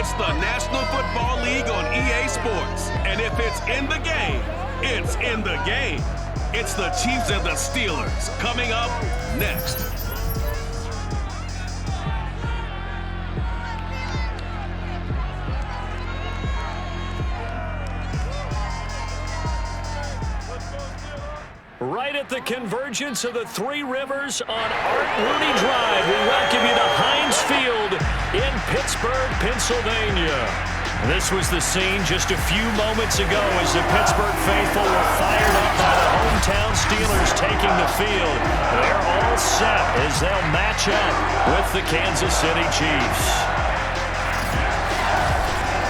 It's the National Football League on EA Sports. And if it's in the game, it's in the game. It's the Chiefs and the Steelers coming up next. Right at the convergence of the Three Rivers on Art Rooney Drive, we welcome you to Heinz Field in Pittsburgh, Pennsylvania. This was the scene just a few moments ago as the Pittsburgh faithful were fired up by the hometown Steelers taking the field. They're all set as they'll match up with the Kansas City Chiefs.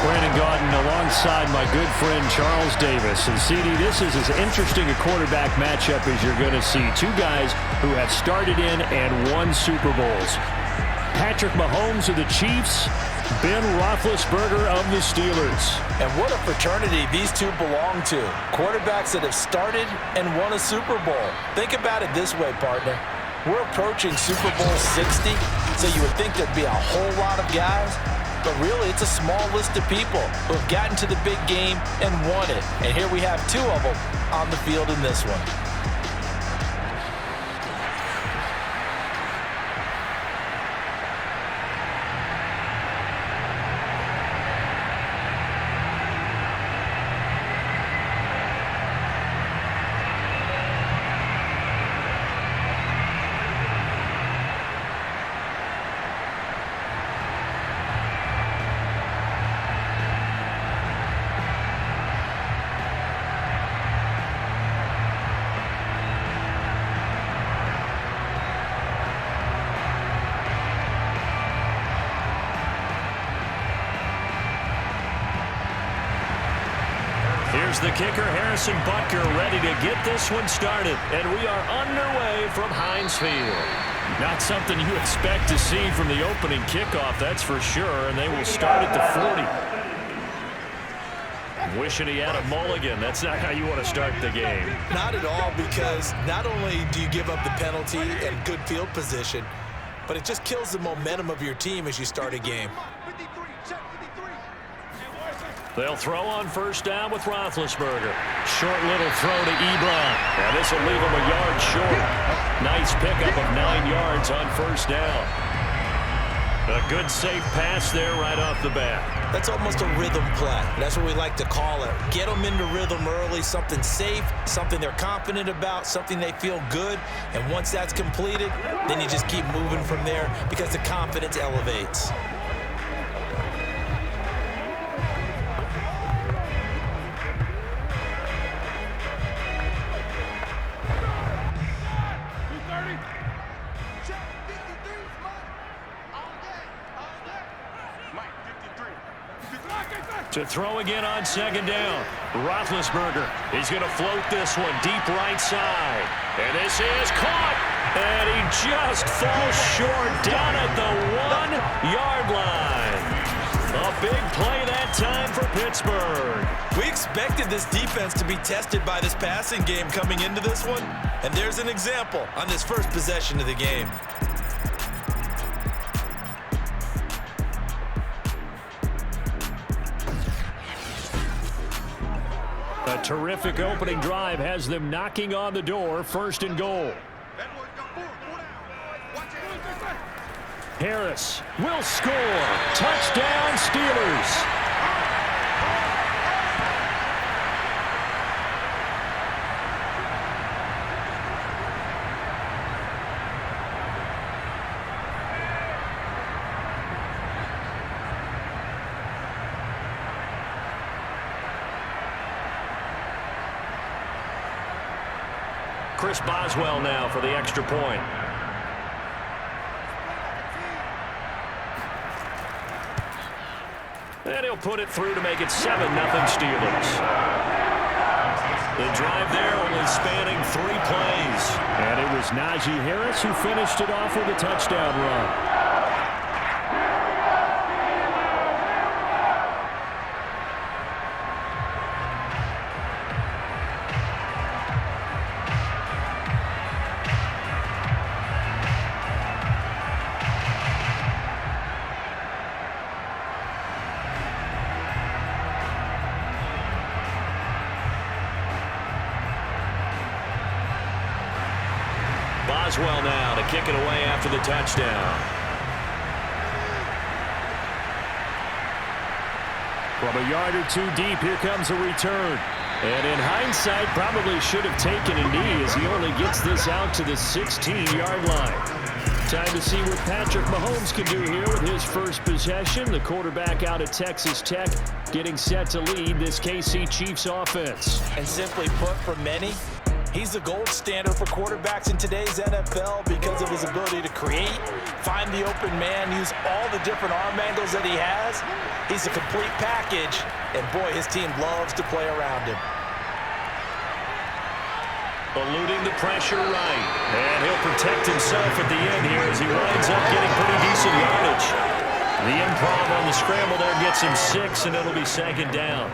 Brandon Gaudin alongside my good friend Charles Davis. And CD, this is as interesting a quarterback matchup as you're going to see. Two guys who have started in and won Super Bowls. Patrick Mahomes of the Chiefs, Ben Roethlisberger of the Steelers. And what a fraternity these two belong to. Quarterbacks that have started and won a Super Bowl. Think about it this way, partner. We're approaching Super Bowl 60, so you would think there'd be a whole lot of guys. But really, it's a small list of people who have gotten to the big game and won it. And here we have two of them on the field in this one. Here's the kicker, Harrison Butker, ready to get this one started. And we are underway from Heinz Field. Not something you expect to see from the opening kickoff, that's for sure. And they will start at the 40. Wishing he had a mulligan. That's not how you want to start the game. Not at all, because not only do you give up the penalty and good field position, but it just kills the momentum of your team as you start a game. They'll throw on first down with Roethlisberger. Short little throw to Ebron. And this will leave him a yard short. Nice pickup of 9 yards on first down. A good safe pass there right off the bat. That's almost a rhythm play. That's what we like to call it. Get them into rhythm early, something safe, something they're confident about, something they feel good. And once that's completed, then you just keep moving from there because the confidence elevates. To throw again on second down. Roethlisberger. He's going to float this one deep right side. And this is caught. And he just falls short down at the 1-yard line. A big play that time for Pittsburgh. We expected this defense to be tested by this passing game coming into this one. And there's an example on this first possession of the game. A terrific opening drive has them knocking on the door, first and goal. Harris will score. Touchdown, Steelers. Chris Boswell now for the extra point. And he'll put it through to make it 7-0 Steelers. The drive there only spanning 3 plays. And it was Najee Harris who finished it off with a touchdown run. Boswell now to kick it away after the touchdown. From a yard or two deep, here comes a return. And in hindsight, probably should have taken a knee as he only gets this out to the 16-yard line. Time to see what Patrick Mahomes can do here with his first possession. The quarterback out of Texas Tech getting set to lead this KC Chiefs offense. And simply put, for many, he's the gold standard for quarterbacks in today's NFL because of his ability to create, find the open man, use all the different arm angles that he has. He's a complete package, and boy, his team loves to play around him. Eluding the pressure right. And he'll protect himself at the end here as he winds up getting pretty decent yardage. The improv on the scramble there gets him 6, and it'll be second down.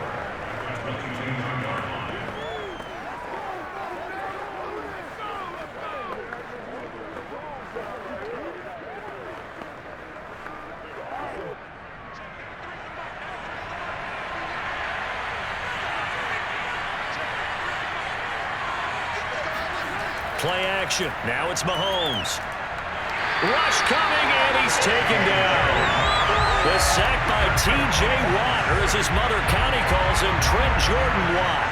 Play action. Now it's Mahomes. Rush coming, and he's taken down. The sack by T.J. Watt, or as his mother Connie calls him, Trent Jordan Watt.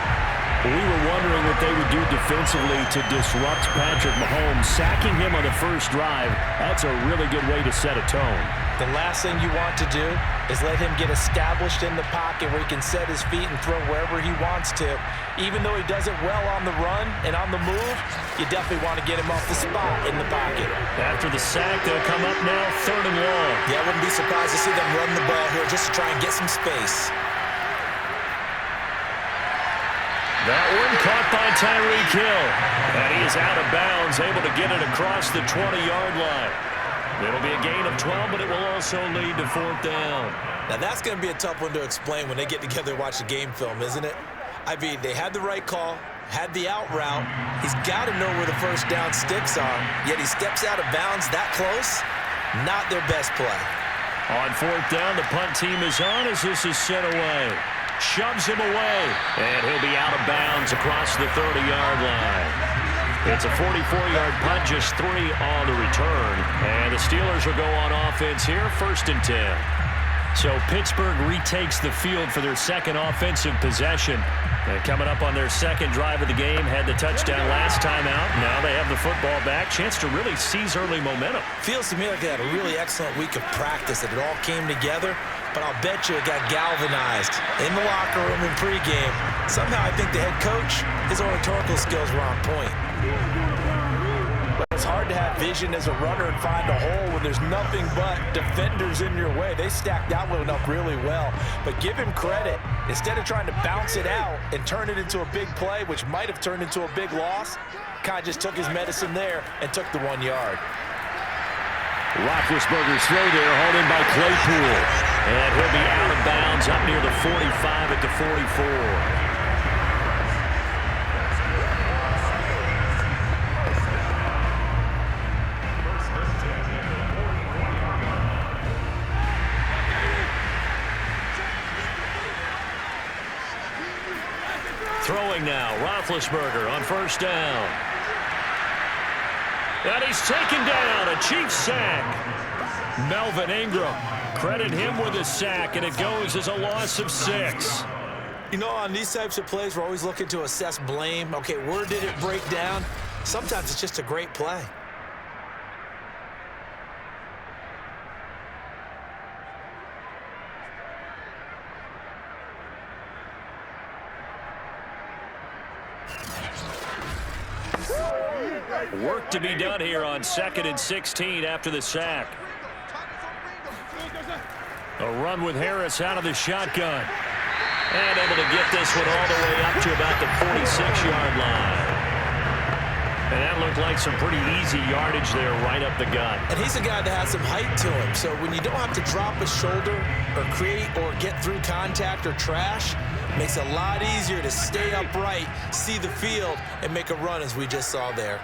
We were wondering what they would do defensively to disrupt Patrick Mahomes. Sacking him on the first drive, that's a really good way to set a tone. The last thing you want to do is let him get established in the pocket where he can set his feet and throw wherever he wants to. Even though he does it well on the run and on the move, you definitely want to get him off the spot in the pocket. After the sack, they'll come up now, 3rd and long. Yeah, I wouldn't be surprised to see them run the ball here just to try and get some space. That one caught by Tyreek Hill. And he is out of bounds, able to get it across the 20-yard line. It'll be a gain of 12, but it will also lead to 4th down. Now, that's going to be a tough one to explain when they get together and watch the game film, isn't it? I mean, they had the right call, had the out route. He's got to know where the first down sticks are, yet he steps out of bounds that close. Not their best play. On 4th down, the punt team is on as this is sent away. Shoves him away, and he'll be out of bounds across the 30-yard line. It's a 44-yard punt, just 3 on the return. And the Steelers will go on offense here, 1st and 10. So Pittsburgh retakes the field for their second offensive possession. And coming up on their second drive of the game, had the touchdown last time out. Now they have the football back. Chance to really seize early momentum. Feels to me like they had a really excellent week of practice, that it all came together. But I'll bet you it got galvanized in the locker room in pregame. Somehow I think the head coach, his oratorical skills were on point. But it's hard to have vision as a runner and find a hole when there's nothing but defenders in your way. They stacked that one up really well. But give him credit. Instead of trying to bounce it out and turn it into a big play, which might have turned into a big loss, kind of just took his medicine there and took the 1 yard. Roethlisberger's throw there, hauled in by Claypool. And he'll be out of bounds up near the 45 at the 44. Throwing now, Roethlisberger on 1st down. And he's taken down, a Chiefs sack. Melvin Ingram, credit him with a sack, and it goes as a loss of 6. You know, on these types of plays, we're always looking to assess blame. Okay, where did it break down? Sometimes it's just a great play. Work to be done here on 2nd and 16 after the sack. A run with Harris out of the shotgun. And able to get this one all the way up to about the 46-yard line. And that looked like some pretty easy yardage there right up the gut. And he's a guy that has some height to him. So when you don't have to drop a shoulder or create or get through contact or trash, makes it a lot easier to stay upright, see the field, and make a run as we just saw there.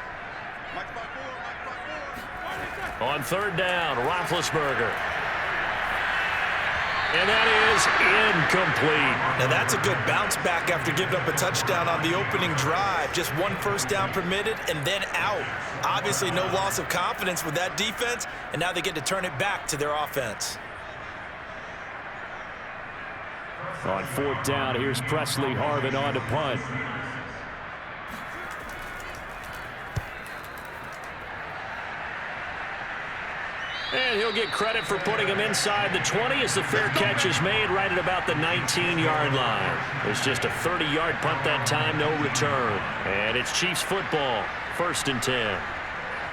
On 3rd down, Roethlisberger. And that is incomplete. Now that's a good bounce back after giving up a touchdown on the opening drive. Just one first down permitted and then out. Obviously no loss of confidence with that defense, and now they get to turn it back to their offense. On fourth down, here's Presley Harvin on to punt. And he'll get credit for putting him inside the 20 as the fair catch is made right at about the 19-yard line. It's just a 30-yard punt that time, no return. And it's Chiefs football, 1st and 10.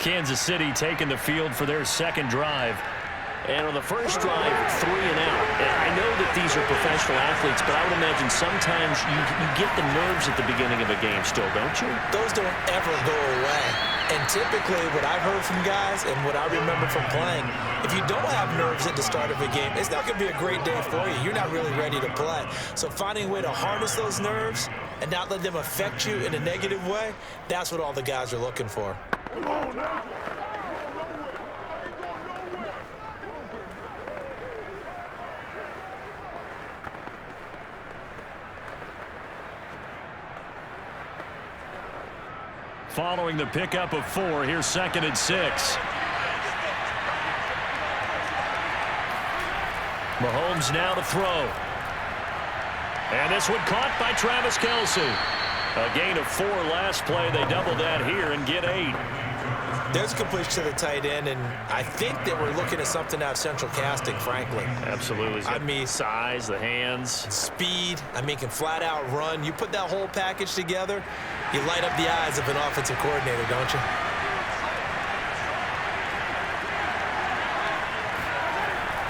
Kansas City taking the field for their second drive. And on the first drive, 3 and out. And I know that these are professional athletes, but I would imagine sometimes you get the nerves at the beginning of a game still, don't you? Those don't ever go away. And typically what I've heard from guys and what I remember from playing, if you don't have nerves at the start of a game, it's not going to be a great day for you. You're not really ready to play. So finding a way to harness those nerves and not let them affect you in a negative way, that's what all the guys are looking for. Following the pickup of 4, here's 2nd and 6. Mahomes now to throw. And this one caught by Travis Kelce. A gain of 4 last play. They double that here and get 8. There's a completion to the tight end, and I think that we're looking at something out of central casting, frankly. Absolutely. I mean, size, the hands. Speed. I mean, can flat out run. You put that whole package together, you light up the eyes of an offensive coordinator, don't you?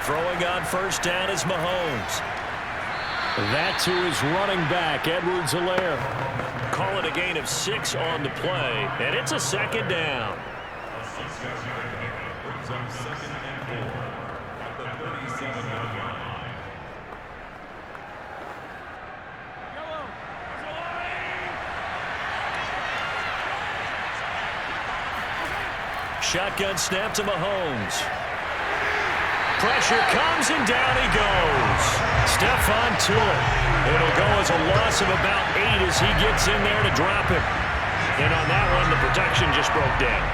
Throwing on first down is Mahomes. That to his running back, Edwards-Helaire. Call it a gain of 6 on the play, and it's a 2nd down. Shotgun snap to Mahomes. Pressure comes and down he goes. Stephon Tuitt. It'll go as a loss of about 8 as he gets in there to drop it. And on that one, the protection just broke down.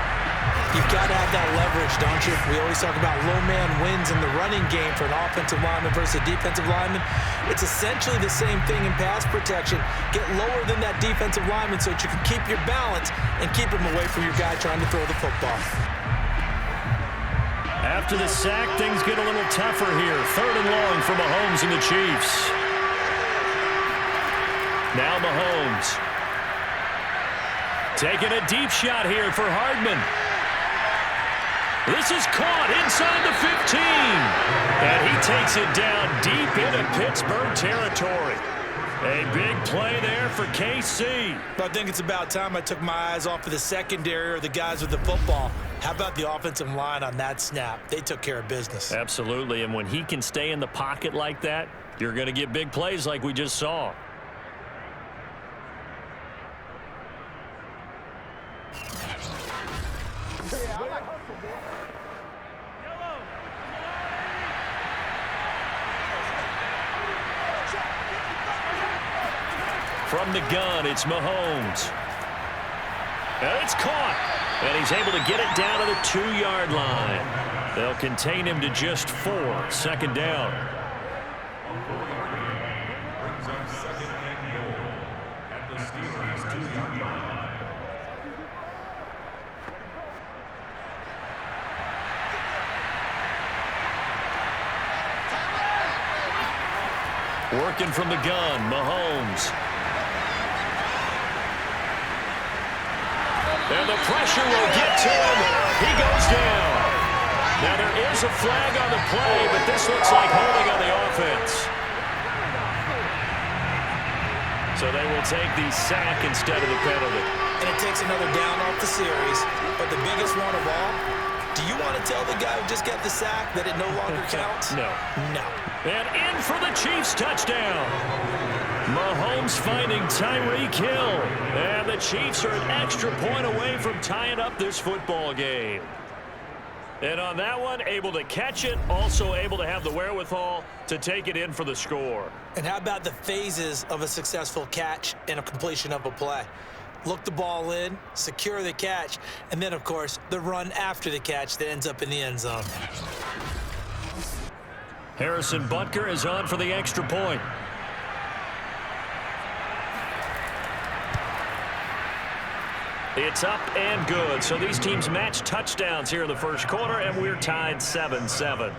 You've got to have that leverage, don't you? We always talk about low man wins in the running game for an offensive lineman versus a defensive lineman. It's essentially the same thing in pass protection. Get lower than that defensive lineman so that you can keep your balance and keep him away from your guy trying to throw the football. After the sack, things get a little tougher here. 3rd and long for Mahomes and the Chiefs. Now Mahomes. Taking a deep shot here for Hardman. This is caught inside the 15. And he takes it down deep into Pittsburgh territory. A big play there for KC. But I think it's about time I took my eyes off of the secondary or the guys with the football. How about the offensive line on that snap? They took care of business. Absolutely, and when he can stay in the pocket like that, you're going to get big plays like we just saw. From the gun, it's Mahomes. And it's caught. And he's able to get it down to the 2-yard line. They'll contain him to just 4. 2nd down. Working from the gun, Mahomes. And the pressure will get to him. He goes down. Now there is a flag on the play, but this looks like holding on the offense. So they will take the sack instead of the penalty. And it takes another down off the series. But the biggest one of all, do you want to tell the guy who just got the sack that it no longer counts? No. No. And in for the Chiefs touchdown. Mahomes finding Tyreek Hill. And the Chiefs are an extra point away from tying up this football game. And on that one, able to catch it, also able to have the wherewithal to take it in for the score. And how about the phases of a successful catch and a completion of a play? Look the ball in, secure the catch, and then, of course, the run after the catch that ends up in the end zone. Harrison Butker is on for the extra point. It's up and good. So these teams match touchdowns here in the first quarter, and we're tied 7-7.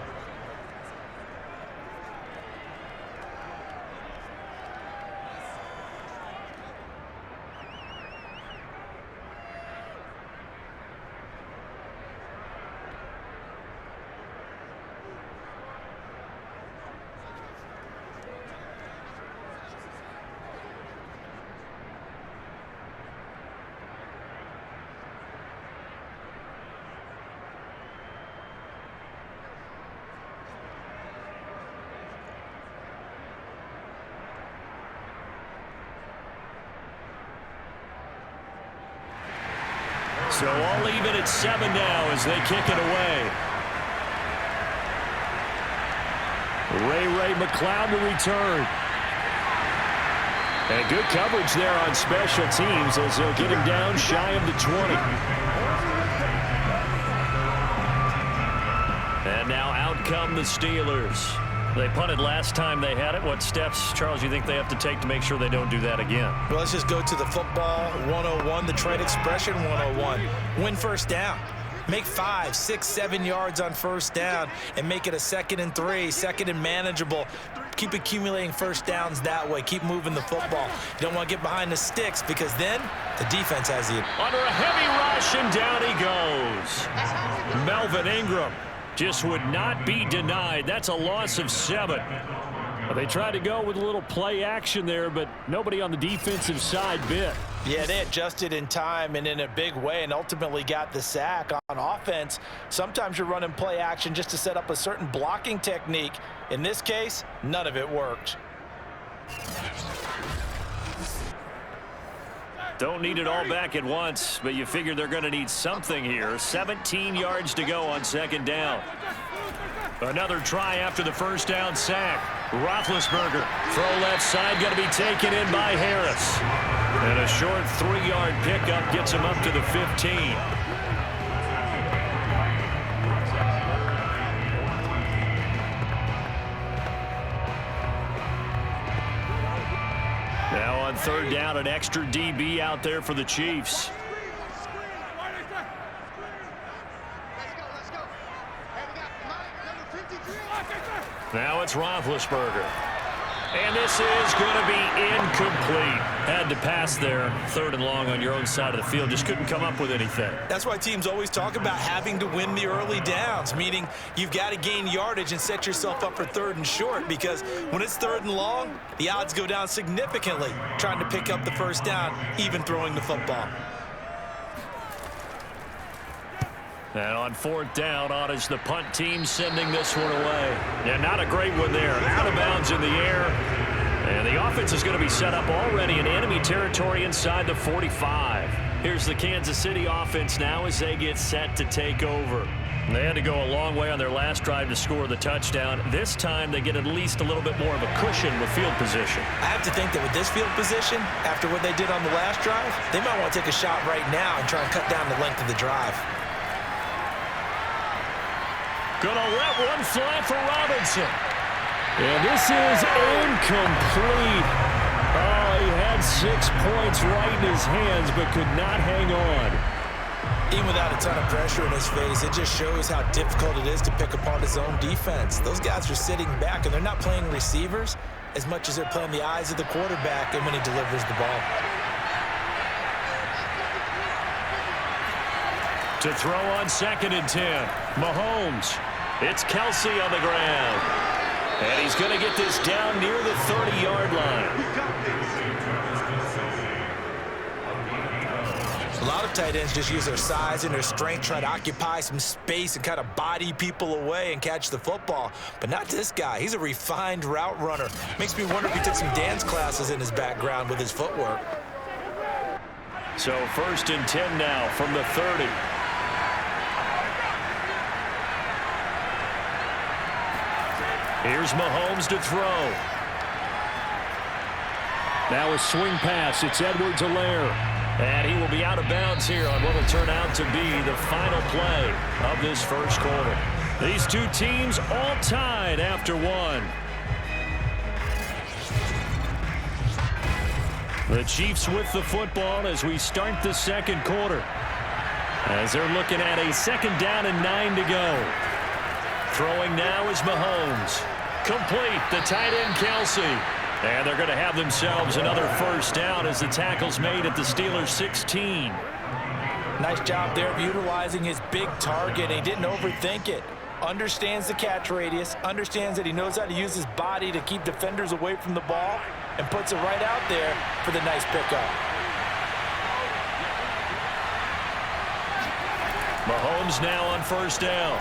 So all even at 7 now as they kick it away. Ray McLeod to return. And good coverage there on special teams as they'll get him down shy of the 20. And now out come the Steelers. They punted last time they had it. What steps, Charles, do you think they have to take to make sure they don't do that again? Well, let's just go to the football 101, the trade expression 101. Win first down. Make 5, 6, 7 yards on first down and make it a 2nd and 3, 2nd and manageable. Keep accumulating first downs that way. Keep moving the football. You don't want to get behind the sticks because then the defense has you. Under a heavy rush, and down he goes. Melvin Ingram just would not be denied. That's a loss of 7. They tried to go with a little play action there, but nobody on the defensive side bit. Yeah, they adjusted in time and in a big way and ultimately got the sack. On offense, sometimes you're running play action just to set up a certain blocking technique. In this case, none of it worked. Don't need it all back at once, but you figure they're going to need something here. 17 yards to go on 2nd down. Another try after the first down sack. Roethlisberger, throw left side, going to be taken in by Harris. And a short 3-yard pickup gets him up to the 15. Now on 3rd down, an extra DB out there for the Chiefs. Now it's Roethlisberger. And this is going to be incomplete. Had to pass there, 3rd and long on your own side of the field. Just couldn't come up with anything. That's why teams always talk about having to win the early downs, meaning you've got to gain yardage and set yourself up for 3rd and short, because when it's 3rd and long, the odds go down significantly trying to pick up the first down, even throwing the football. And on 4th down, on is the punt team sending this one away. Yeah, not a great one there. Out of bounds in the air. And the offense is going to be set up already in enemy territory inside the 45. Here's the Kansas City offense now as they get set to take over. They had to go a long way on their last drive to score the touchdown. This time they get at least a little bit more of a cushion with field position. I have to think that with this field position, after what they did on the last drive, they might want to take a shot right now and try and cut down the length of the drive. Gonna let one fly for Robinson. And this is incomplete. Oh, he had 6 points right in his hands, but could not hang on. Even without a ton of pressure in his face, it just shows how difficult it is to pick apart his own defense. Those guys are sitting back, and they're not playing receivers as much as they're playing the eyes of the quarterback and when he delivers the ball. To throw on 2nd and 10, Mahomes. It's Kelsey on the ground. And he's going to get this down near the 30-yard line. A lot of tight ends just use their size and their strength, try to occupy some space and kind of body people away and catch the football. But not this guy. He's a refined route runner. Makes me wonder if he took some dance classes in his background with his footwork. So 1st and 10 now from the 30. Here's Mahomes to throw. Now a swing pass. It's Edwards-Helaire. And he will be out of bounds here on what will turn out to be the final play of this first quarter. These two teams all tied after one. The Chiefs with the football as we start the second quarter. As they're looking at a 2nd down and 9 to go. Throwing now is Mahomes. Complete, the tight end Kelsey. And they're going to have themselves another first down as the tackle's made at the Steelers' 16. Nice job there of utilizing his big target. He didn't overthink it. Understands the catch radius. Understands that he knows how to use his body to keep defenders away from the ball. And puts it right out there for the nice pickup. Mahomes now on first down.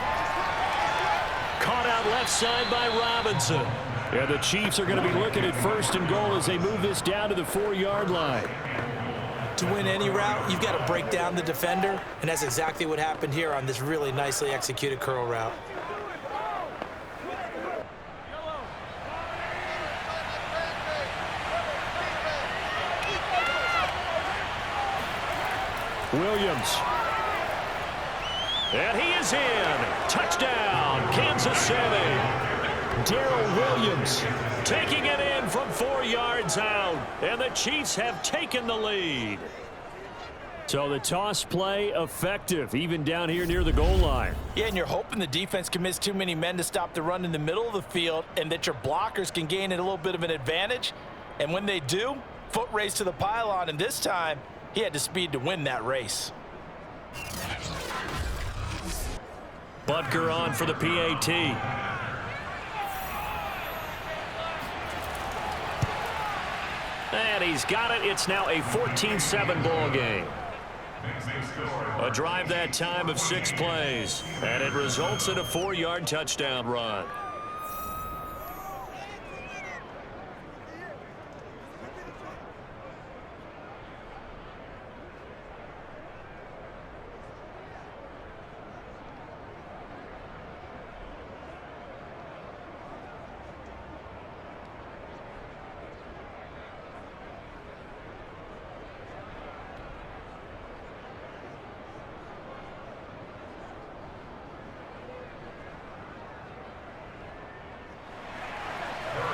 Caught out left side by Robinson. Yeah, the Chiefs are going to be looking at 1st and goal as they move this down to the 4-yard line. To win any route, you've got to break down the defender, and that's exactly what happened here on this really nicely executed curl route. Williams. And he is in. Touchdown, Kansas City. Darrell Williams taking it in from 4 yards out. And the Chiefs have taken the lead. So the toss play effective, even down here near the goal line. Yeah, and you're hoping the defense can miss too many men to stop the run in the middle of the field and that your blockers can gain a little bit of an advantage. And when they do, foot race to the pylon, and this time he had the speed to win that race. Butker on for the PAT. And he's got it. It's now a 14-7 ball game. A drive that time of 6 plays. And it results in a 4-yard touchdown run.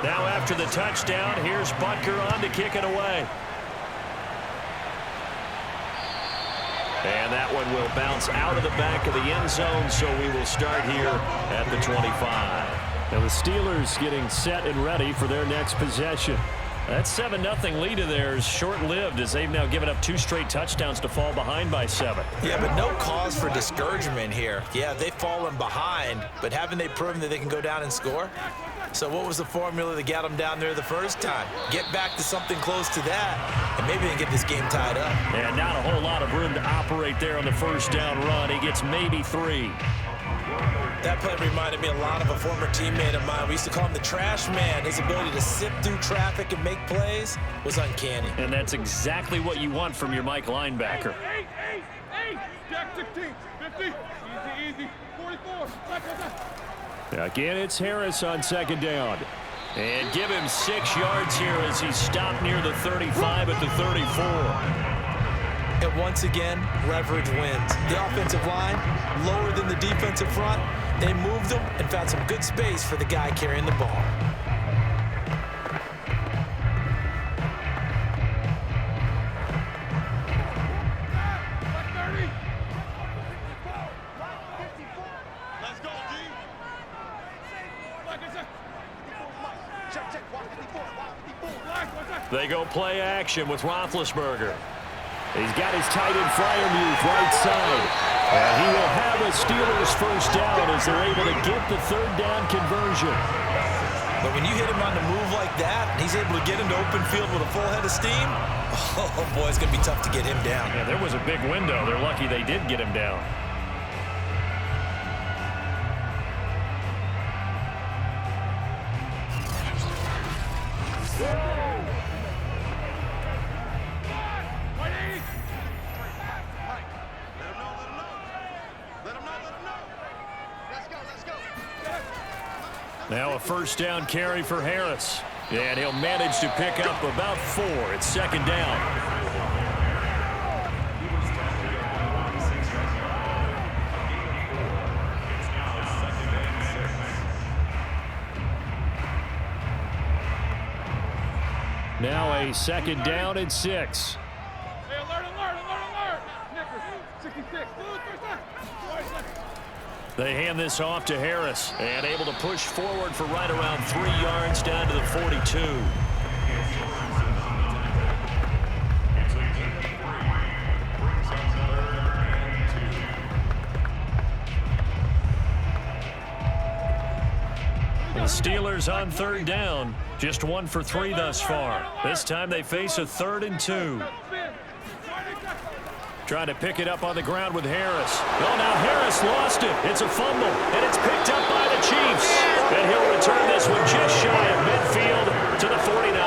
Now after the touchdown, here's Butker on to kick it away. And that one will bounce out of the back of the end zone, so we will start here at the 25. Now the Steelers getting set and ready for their next possession. That 7-0 lead of theirs short-lived as they've now given up 2 straight touchdowns to fall behind by 7. Yeah, but no cause for discouragement here. Yeah, they've fallen behind, but haven't they proven that they can go down and score? So what was the formula that got them down there the first time? Get back to something close to that, and maybe they can get this game tied up. And not a whole lot of room to operate there on the first down run. He gets maybe 3. That play reminded me a lot of a former teammate of mine. We used to call him the trash man. His ability to sift through traffic and make plays was uncanny. And that's exactly what you want from your Mike linebacker. Jack 16, 50, easy, 44, Again, it's Harris on 2nd down. And give him 6 yards here as he stopped near the 35 at the 34. And once again, leverage wins. The offensive line, lower than the defensive front. They moved them and found some good space for the guy carrying the ball. They go play action with Roethlisberger. He's got his tight end Freiermuth right side. And he will have a Steelers first down as they're able to get the 3rd down conversion. But when you hit him on the move like that, and he's able to get into open field with a full head of steam, oh boy, it's going to be tough to get him down. Yeah, there was a big window. They're lucky they did get him down. Now a first down carry for Harris. And he'll manage to pick up about 4. It's second down. Now a second down and 6. Hey, alert. Snickers, 66. They hand this off to Harris and able to push forward for right around 3 yards down to the 42. The Steelers on third down, just 1 for 3 thus far. This time they face a 3rd and 2. Trying to pick it up on the ground with Harris. Oh, now Harris lost it. It's a fumble, and it's picked up by the Chiefs. And he'll return this one just shy of midfield to the 49.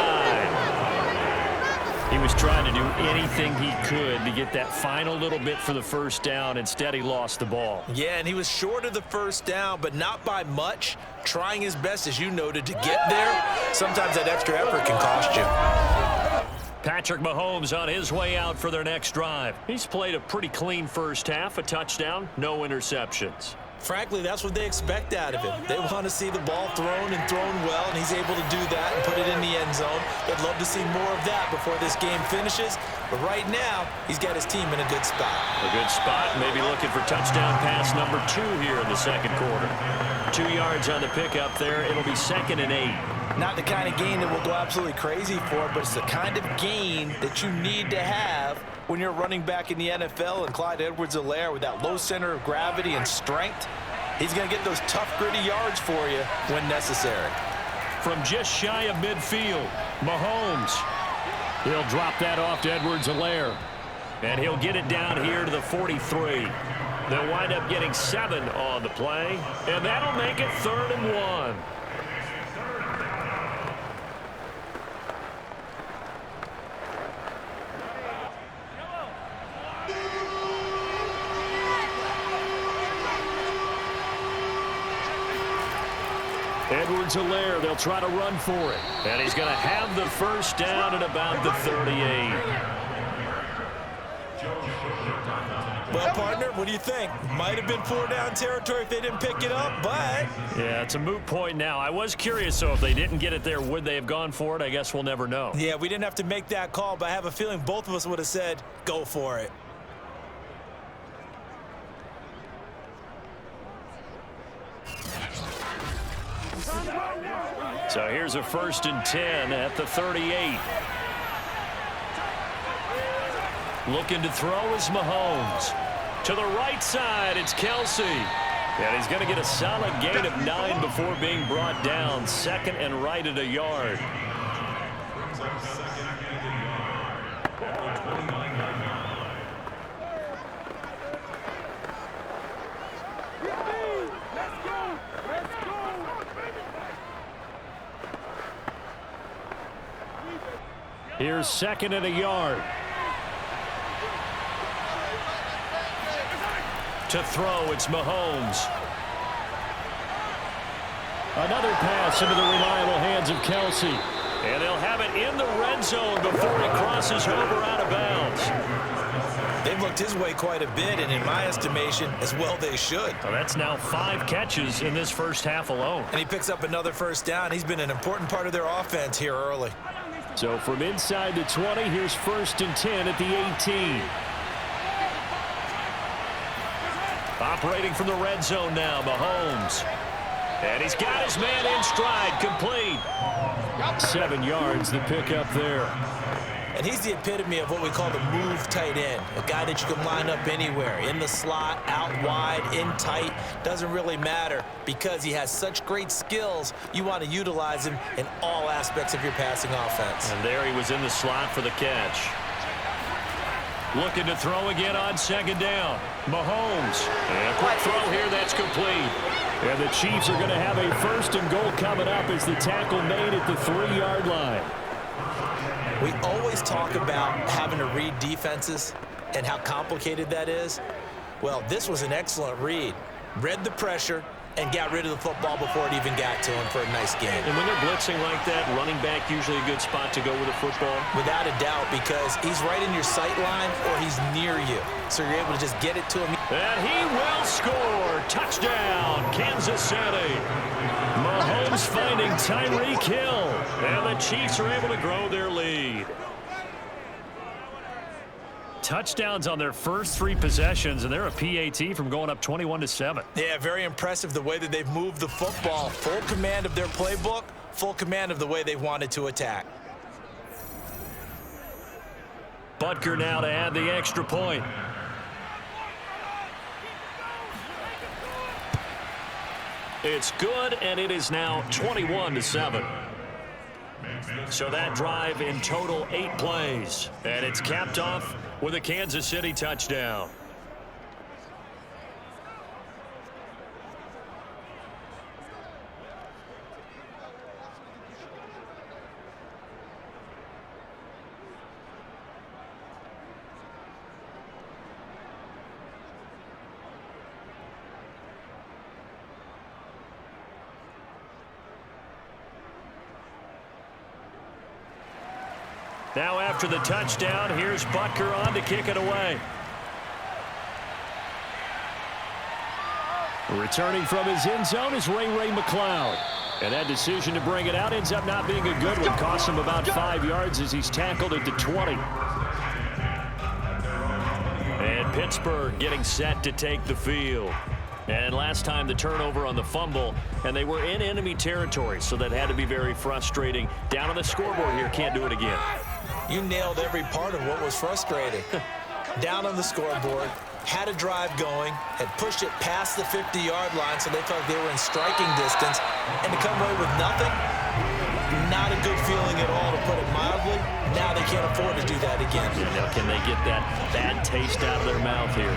He was trying to do anything he could to get that final little bit for the first down. Instead, he lost the ball. Yeah, and he was short of the first down, but not by much. Trying his best, as you noted, to get there. Sometimes that extra effort can cost you. Patrick Mahomes on his way out for their next drive. He's played a pretty clean first half, a touchdown, no interceptions. Frankly, that's what they expect out of him. They want to see the ball thrown and thrown well, and he's able to do that and put it in the end zone. They'd love to see more of that before this game finishes. But right now, he's got his team in a good spot. A good spot, maybe looking for touchdown pass number 2 here in the second quarter. 2 yards on the pickup there. It'll be 2nd and 8. Not the kind of gain that will go absolutely crazy for, but it's the kind of gain that you need to have when you're running back in the NFL. And Clyde Edwards-Helaire, with that low center of gravity and strength, he's going to get those tough, gritty yards for you when necessary. From just shy of midfield, Mahomes. He'll drop that off to Edwards-Helaire. And he'll get it down here to the 43. They'll wind up getting 7 on the play. And that'll make it 3rd and 1. Edwards-Helaire, they'll try to run for it. And he's going to have the first down at about the 38. Well, partner, what do you think? Might have been 4-down territory if they didn't pick it up, but... Yeah, it's a moot point now. I was curious, so if they didn't get it there, would they have gone for it? I guess we'll never know. Yeah, we didn't have to make that call, but I have a feeling both of us would have said, go for it. So here's a 1st and 10 at the 38. Looking to throw is Mahomes. To the right side, it's Kelsey. And he's going to get a solid gain of 9 before being brought down. 2nd and right at a yard. Here's 2nd and a yard. To throw, it's Mahomes. Another pass into the reliable hands of Kelsey. And they'll have it in the red zone before he crosses over out of bounds. They've looked his way quite a bit, and in my estimation, as well they should. Well, that's now 5 catches in this first half alone. And he picks up another first down. He's been an important part of their offense here early. So from inside the 20, here's 1st and 10 at the 18. Operating from the red zone now, Mahomes. And he's got his man in stride, complete. 7 yards, the pickup there. And he's the epitome of what we call the move tight end. A guy that you can line up anywhere, in the slot, out wide, in tight. Doesn't really matter because he has such great skills. You want to utilize him in all aspects of your passing offense. And there he was in the slot for the catch. Looking to throw again on 2nd down. Mahomes. And a quick throw here, that's complete. And the Chiefs are going to have a 1st and goal coming up as the tackle made at the 3-yard line. We always talk about having to read defenses and how complicated that is. Well, this was an excellent read. read the pressure, and got rid of the football before it even got to him for a nice game. And when they're blitzing like that, running back usually a good spot to go with the football? Without a doubt, because he's right in your sight line or he's near you. So you're able to just get it to him. And he will score. Touchdown, Kansas City. Mahomes finding Tyreek Hill. And the Chiefs are able to grow their lead. Touchdowns on their first 3 possessions, and they're a PAT from going up 21-7. Yeah, very impressive the way that they've moved the football. Full command of their playbook, full command of the way they wanted to attack. Butker now to add the extra point. It's good, and it is now 21-7. So that drive in total 8 plays, and it's capped off with a Kansas City touchdown. Now after the touchdown, here's Butker on to kick it away. Returning from his end zone is Ray McLeod. And that decision to bring it out ends up not being a good one. Costs him about 5 yards as he's tackled at the 20. And Pittsburgh getting set to take the field. And last time the turnover on the fumble, and they were in enemy territory, so that had to be very frustrating. Down on the scoreboard here, can't do it again. You nailed every part of what was frustrating. Down on the scoreboard, had a drive going, had pushed it past the 50-yard line so they felt they were in striking distance, and to come away with nothing, not a good feeling at all, to put it mildly. Now they can't afford to do that again. Yeah, now can they get that bad taste out of their mouth here?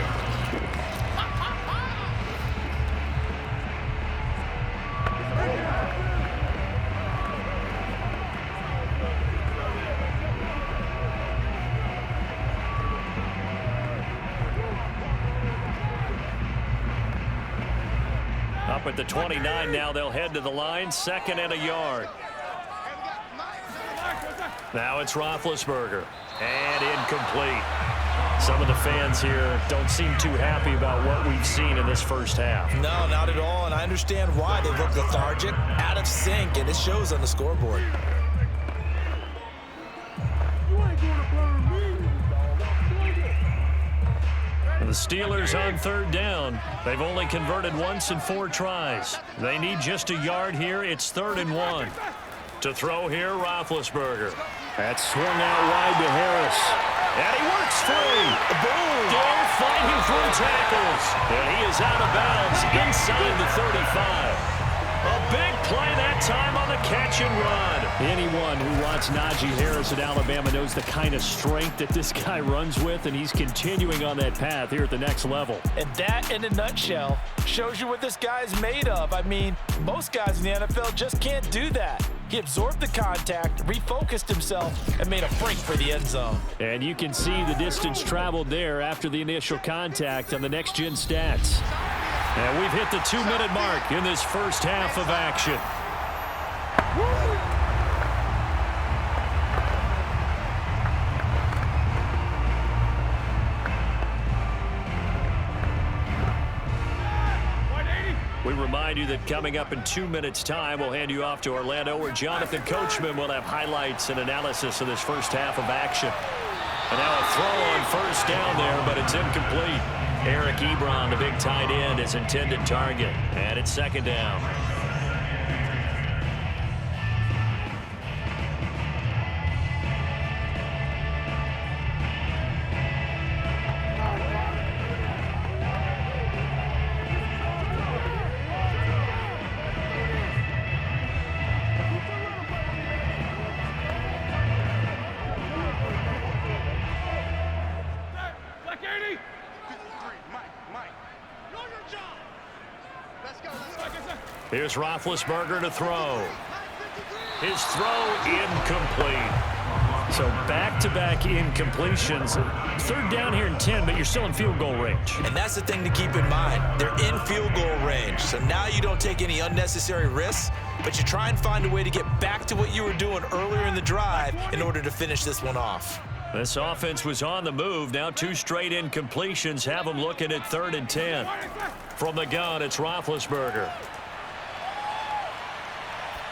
Up at the 29 now, they'll head to the line, 2nd and a yard. Now it's Roethlisberger, and incomplete. Some of the fans here don't seem too happy about what we've seen in this first half. No, not at all, and I understand why. They look lethargic, out of sync, and it shows on the scoreboard. The Steelers on 3rd down. They've only converted once in 4 tries. They need just a yard here. It's 3rd and 1. To throw here, Roethlisberger. That swung out wide to Harris. And he works free. Still fighting through tackles. And he is out of bounds inside the 35. A big play that time on the catch and run. Anyone who watched Najee Harris at Alabama knows the kind of strength that this guy runs with, and he's continuing on that path here at the next level. And that, in a nutshell, shows you what this guy's made of. I mean, most guys in the NFL just can't do that. He absorbed the contact, refocused himself, and made a break for the end zone. And you can see the distance traveled there after the initial contact on the next-gen stats. And we've hit the 2-minute mark in this first half of action. We remind you that coming up in 2 minutes' time, we'll hand you off to Orlando, where Jonathan Coachman will have highlights and analysis of this first half of action. And now a throw on 1st down there, but it's incomplete. Eric Ebron, the big tight end, is intended target. And it's 2nd down. Here's Roethlisberger to throw. His throw incomplete. So back-to-back incompletions. Third down here and 10, but you're still in field goal range. And that's the thing to keep in mind. They're in field goal range. So now you don't take any unnecessary risks, but you try and find a way to get back to what you were doing earlier in the drive in order to finish this one off. This offense was on the move. Now 2 straight incompletions have them looking at 3rd and 10. From the gun, it's Roethlisberger.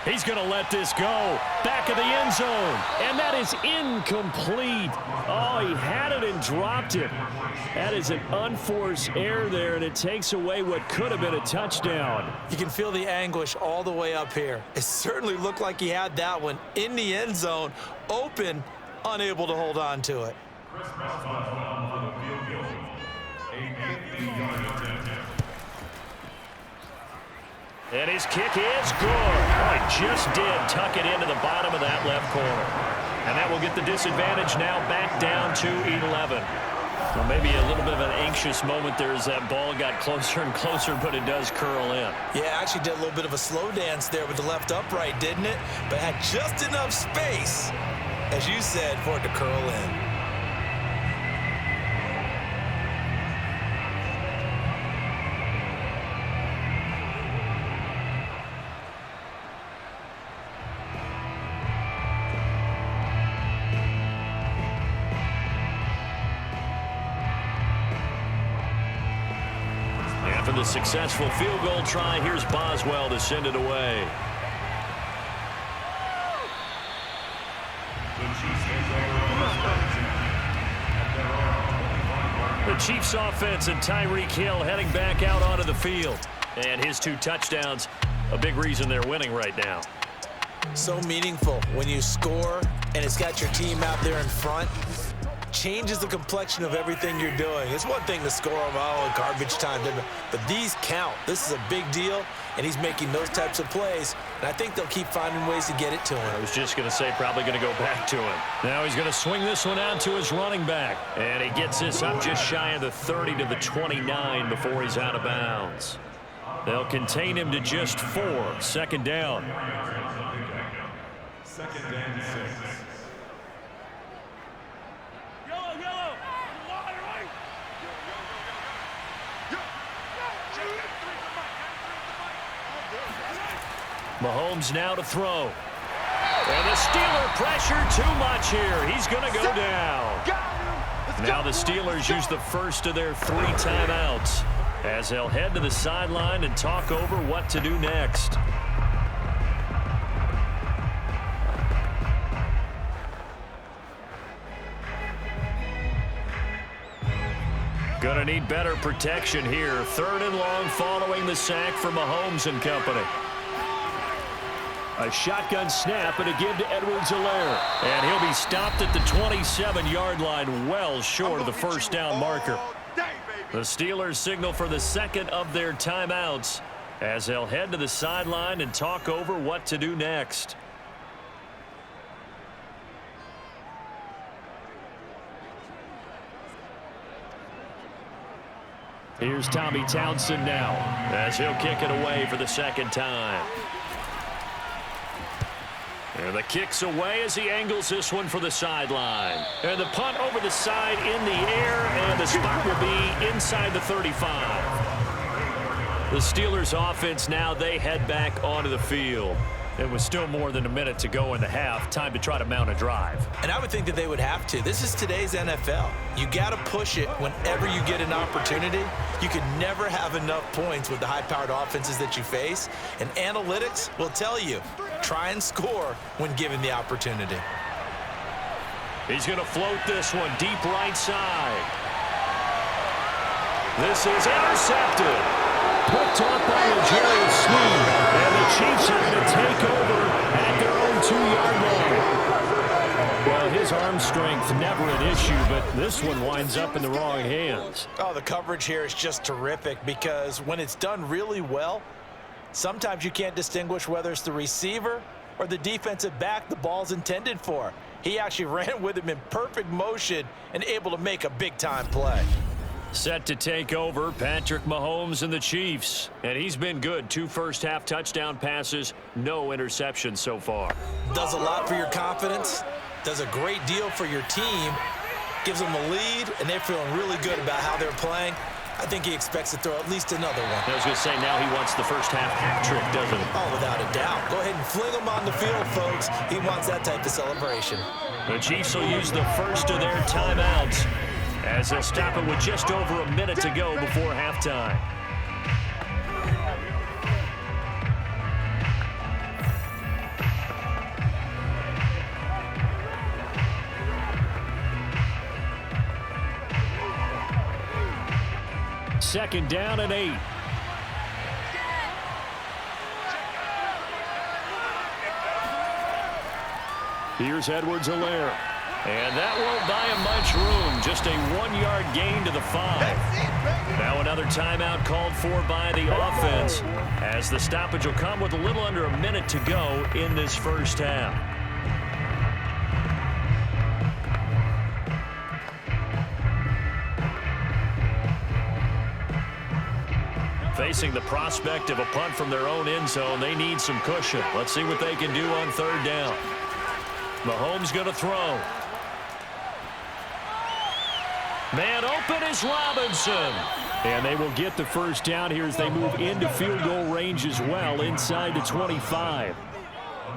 He's going to let this go. Back of the end zone. And that is incomplete. Oh, he had it and dropped it. That is an unforced error there, and it takes away what could have been a touchdown. You can feel the anguish all the way up here. It certainly looked like he had that one in the end zone, open, unable to hold on to it. And his kick is good. Oh, he just did tuck it into the bottom of that left corner. And that will get the disadvantage now back down to 11. Well, maybe a little bit of an anxious moment there as that ball got closer and closer, but it does curl in. Yeah, actually did a little bit of a slow dance there with the left upright, didn't it? But had just enough space, as you said, for it to curl in. After the successful field goal try, here's Boswell to send it away. The Chiefs offense and Tyreek Hill heading back out onto the field. And his 2 touchdowns, a big reason they're winning right now. So meaningful when you score and it's got your team out there in front. Changes the complexion of everything you're doing. It's one thing to score them all in garbage time, but these count. This is a big deal, and he's making those types of plays, and I think they'll keep finding ways to get it to him. I was just going to say probably going to go back to him. Now he's going to swing this one out to his running back, and he gets this up just shy of the 30 to the 29 before he's out of bounds. They'll contain him to just 4. 2nd down. 2nd and 6. Mahomes now to throw. And the Steeler pressure too much here. He's going to go down. Now the Steelers use the first of their 3 timeouts as they'll head to the sideline and talk over what to do next. Gonna need better protection here. 3rd and long following the sack for Mahomes and company. A shotgun snap and a give to Edwards-Helaire. And he'll be stopped at the 27-yard line, well short of the first down marker. The Steelers signal for the 2nd of their timeouts as they'll head to the sideline and talk over what to do next. Here's Tommy Townsend now as he'll kick it away for the 2nd time. And the kick's away as he angles this one for the sideline. And the punt over the side in the air, and the spot will be inside the 35. The Steelers offense now, they head back onto the field. It was still more than a minute to go in the half. Time to try to mount a drive. And I would think that they would have to. This is today's NFL. You got to push it whenever you get an opportunity. You can never have enough points with the high-powered offenses that you face. And analytics will tell you, try and score when given the opportunity. He's going to float this one deep right side. This is intercepted. Picked off by Jerry Sneed, and the Chiefs are going to take over at their own 2-yard line. Well, his arm strength never an issue, but this one winds up in the wrong hands. Oh, the coverage here is just terrific because when it's done really well, sometimes you can't distinguish whether it's the receiver or the defensive back the ball's intended for. He actually ran with him in perfect motion and able to make a big-time play. Set to take over, Patrick Mahomes and the Chiefs. And he's been good. 2 first-half touchdown passes, no interceptions so far. Does a lot for your confidence. does a great deal for your team, gives them a lead, and they're feeling really good about how they're playing. I think he expects to throw at least another one. I was going to say, now he wants the first half hat trick, doesn't he? Oh, without a doubt. Go ahead and fling him on the field, folks. He wants that type of celebration. The Chiefs will use the first of their timeouts as they'll stop it with just over a minute to go before halftime. Second down and 8. Here's Edwards-Helaire. And that won't buy him much room. Just a 1-yard gain to the 5. Now another timeout called for by the offense, as the stoppage will come with a little under a minute to go in this first half. Facing the prospect of a punt from their own end zone, they need some cushion. Let's see what they can do on third down. Mahomes going to throw. Man open is Robinson. And they will get the first down here as they move into field goal range as well, inside the 25.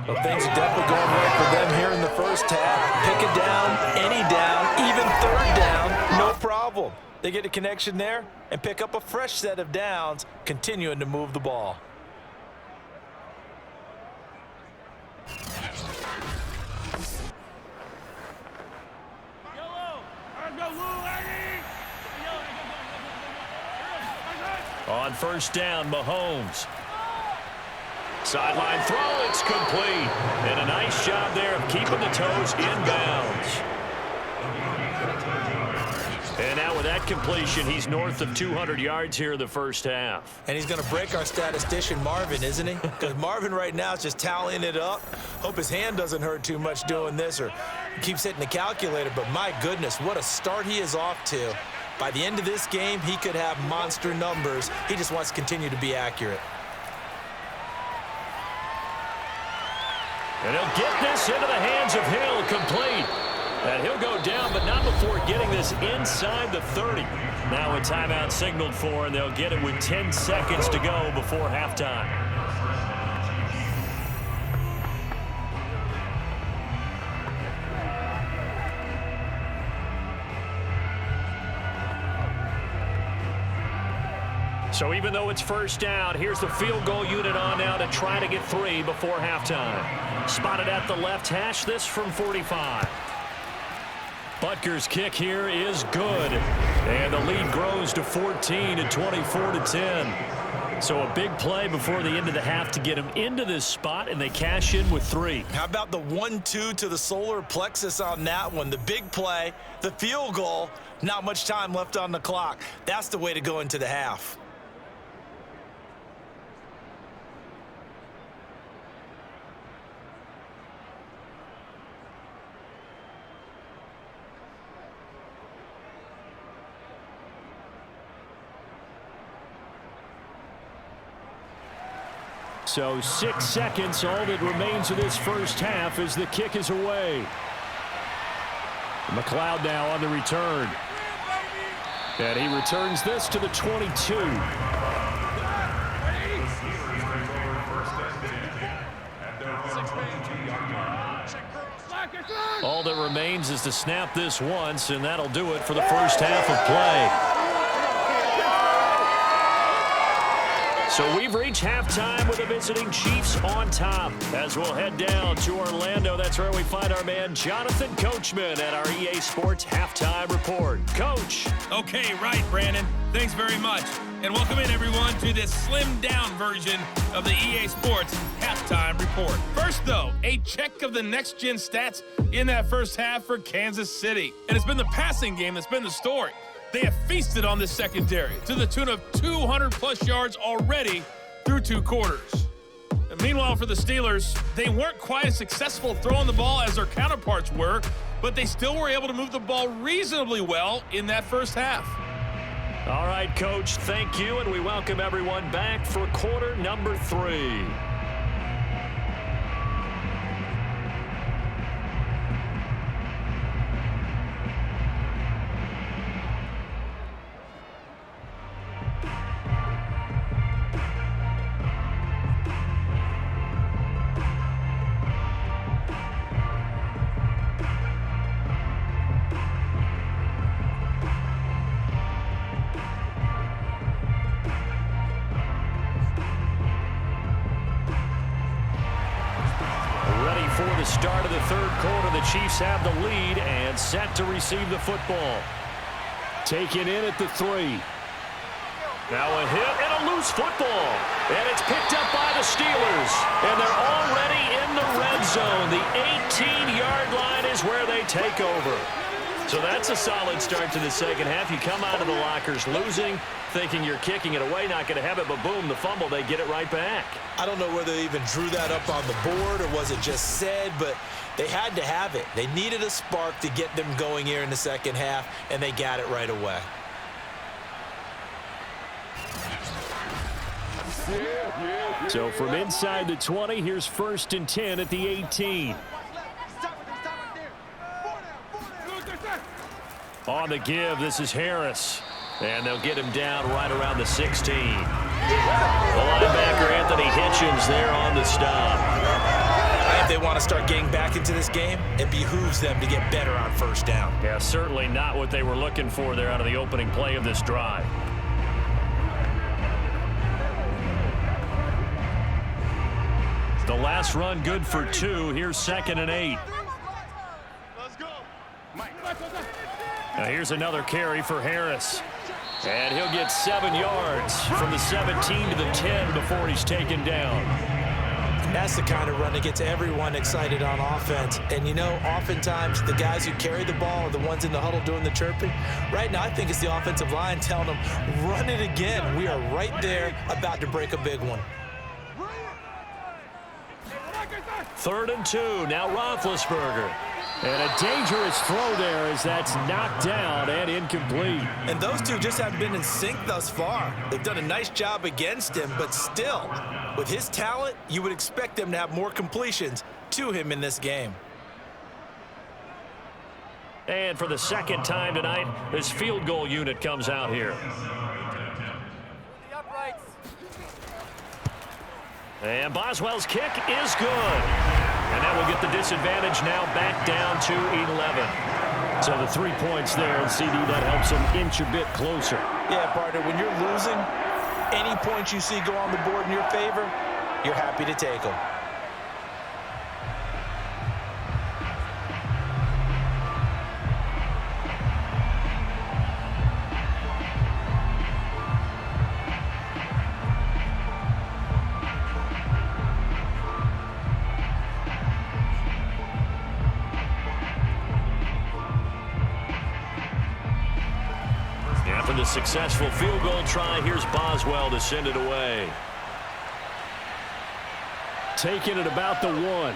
Well, things are definitely going right for them here in the first half. Pick it down, any down, even third down, no problem. They get a connection there and pick up a fresh set of downs, continuing to move the ball. On first down, Mahomes. Sideline throw, it's complete. And a nice job there of keeping the toes inbounds. And now with that completion, he's north of 200 yards here in the first half. And he's going to break our statistician Marvin, isn't he? Because Marvin right now is just tallying it up. Hope his hand doesn't hurt too much doing this, or keeps hitting the calculator. But my goodness, what a start he is off to. By the end of this game, he could have monster numbers. He just wants to continue to be accurate. And he'll get this into the hands of Hill, complete. And he'll go down, but not before getting this inside the 30. Now a timeout signaled for, and they'll get it with 10 seconds to go before halftime. So even though it's first down, here's the field goal unit on now to try to get 3 before halftime. Spotted at the left hash, this from 45. Butker's kick here is good. And the lead grows to 14 at 24-10. So a big play before the end of the half to get him into this spot, and they cash in with 3. How about the 1-2 to the solar plexus on that one? The big play, the field goal, not much time left on the clock. That's the way to go into the half. So 6 seconds, all that remains of this first half as the kick is away. McLeod now on the return. And he returns this to the 22. All that remains is to snap this once, and that'll do it for the first half of play. So we've reached halftime with the visiting Chiefs on top. As we'll head down to Orlando, that's where we find our man Jonathan Coachman at our EA Sports Halftime Report. Coach. Okay, right, Brandon. Thanks very much. And welcome in, everyone, to this slimmed-down version of the EA Sports Halftime Report. First, though, a check of the next-gen stats in that first half for Kansas City. And it's been the passing game that's been the story. They have feasted on this secondary to the tune of 200-plus yards already through 2 quarters. And meanwhile, for the Steelers, they weren't quite as successful throwing the ball as their counterparts were, but they still were able to move the ball reasonably well in that first half. All right, Coach, thank you, and we welcome everyone back for quarter number 3. the start of the third quarter. The Chiefs have the lead and set to receive the football. Taken in at the 3. Now a hit and a loose football. And it's picked up by the Steelers. And they're already in the red zone. The 18-yard line is where they take over. So that's a solid start to the second half. You come out of the lockers losing, thinking you're kicking it away, not going to have it, but boom, the fumble, they get it right back. I don't know whether they even drew that up on the board or was it just said, but they had to have it. They needed a spark to get them going here in the second half, and they got it right away. So from inside the 20, here's 1st and 10 at the 18. On the give, this is Harris. And they'll get him down right around the 16. The linebacker, Anthony Hitchens, there on the stop. If they want to start getting back into this game, it behooves them to get better on first down. Yeah, certainly not what they were looking for there out of the opening play of this drive. The last run good for 2. Here's 2nd and 8. Let's go. Now here's another carry for Harris. And he'll get 7 yards from the 17 to the 10 before he's taken down. That's the kind of run that gets everyone excited on offense. And, you know, oftentimes the guys who carry the ball are the ones in the huddle doing the chirping. Right now, I think it's the offensive line telling them, run it again. We are right there about to break a big one. 3rd and 2. Now Roethlisberger. And a dangerous throw there as that's knocked down and incomplete. And those two just haven't been in sync thus far. They've done a nice job against him, but still, with his talent, you would expect them to have more completions to him in this game. And for the second time tonight, this field goal unit comes out here. And Boswell's kick is good. And that will get the disadvantage now back down to 11. So the 3 points there, and CD, that helps them inch a bit closer. Yeah, partner, when you're losing, any points you see go on the board in your favor, you're happy to take them. After the successful field goal try, here's Boswell to send it away. Taking it about the 1.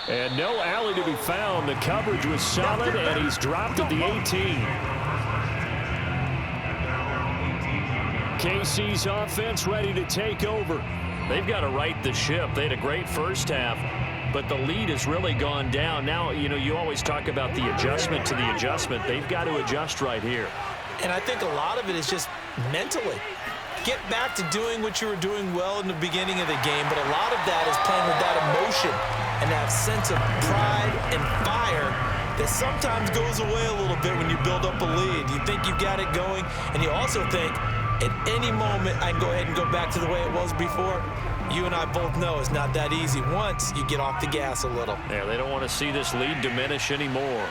And no alley to be found. The coverage was solid, and he's dropped at the 18. KC's offense ready to take over. They've got to right the ship. They had a great first half, but the lead has really gone down. Now, you know, you always talk about the adjustment to the adjustment. They've got to adjust right here. And I think a lot of it is just mentally. Get back to doing what you were doing well in the beginning of the game, but a lot of that is playing with that emotion and that sense of pride and fire that sometimes goes away a little bit when you build up a lead. You think you've got it going, and you also think, at any moment, I can go ahead and go back to the way it was before. You and I both know it's not that easy once you get off the gas a little. Yeah, they don't want to see this lead diminish anymore.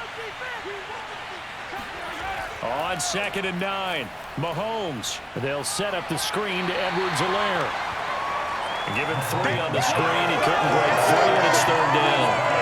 On 2nd and 9, Mahomes. They'll set up the screen to Edwards-Helaire. Give him 3 on the screen. He couldn't break free, and it's 3rd down.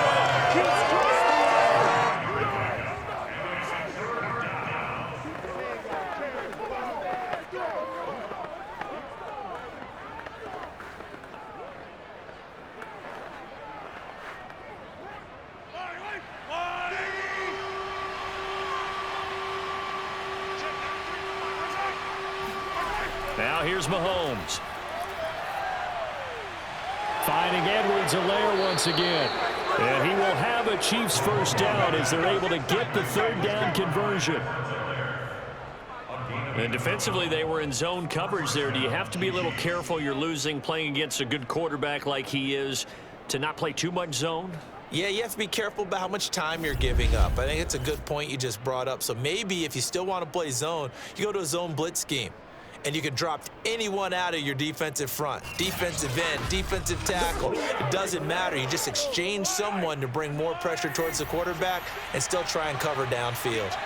Now here's Mahomes. Finding Edwards-Helaire once again. And he will have a Chiefs first down as they're able to get the 3rd down conversion. And defensively, they were in zone coverage there. Do you have to be a little careful? You're losing, playing against a good quarterback like he is, to not play too much zone? Yeah, you have to be careful about how much time you're giving up. I think it's a good point you just brought up. So maybe if you still want to play zone, you go to a zone blitz scheme. and you can drop anyone out of your defensive front. Defensive end, defensive tackle. It doesn't matter. You just exchange someone to bring more pressure towards the quarterback and still try and cover downfield.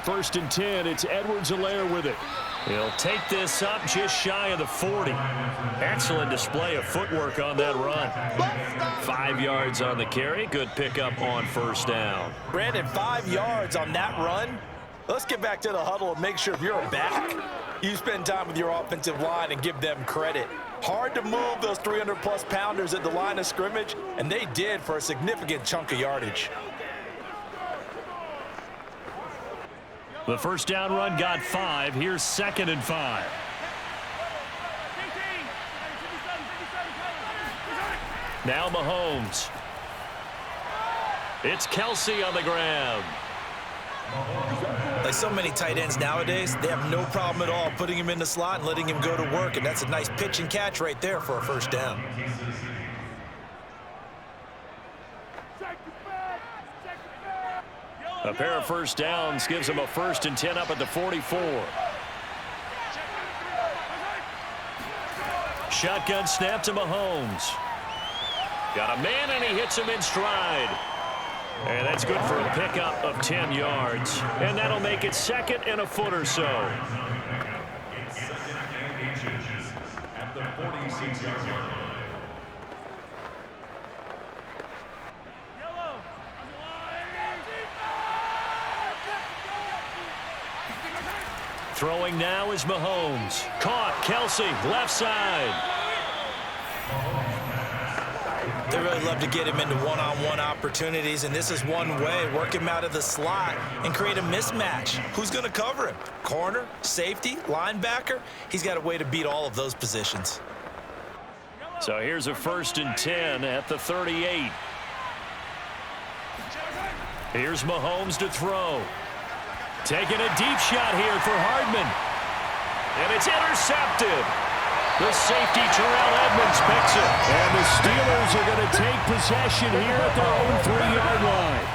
1st and 10, it's Edwards-Helaire with it. He'll take this up just shy of the 40. Excellent display of footwork on that run. 5 yards on the carry. Good pickup on 1st down. Brandon, 5 yards on that run. Let's get back to the huddle and make sure if you're a back, you spend time with your offensive line and give them credit. Hard to move those 300-plus pounders at the line of scrimmage, and they did for a significant chunk of yardage. The 1st down run got 5. Here's 2nd and 5. Now Mahomes. It's Kelsey on the ground. Like so many tight ends nowadays, they have no problem at all putting him in the slot and letting him go to work, and that's a nice pitch and catch right there for a 1st down. A pair of 1st downs gives him a 1st and 10 up at the 44. Shotgun snap to Mahomes. Got a man, and he hits him in stride. And that's good for a pickup of 10 yards. And that'll make it 2nd and a foot or so. At the 46-yard line. Throwing now is Mahomes. Caught. Kelsey, left side. They really love to get him into one-on-one opportunities, and this is one way. Work him out of the slot and create a mismatch. Who's going to cover him? Corner, safety, linebacker? He's got a way to beat all of those positions. So here's a 1st and 10 at the 38. Here's Mahomes to throw. Taking a deep shot here for Hardman. And it's intercepted. The safety, Terrell Edmonds, picks it. And the Steelers are going to take possession here at their own 3-yard line.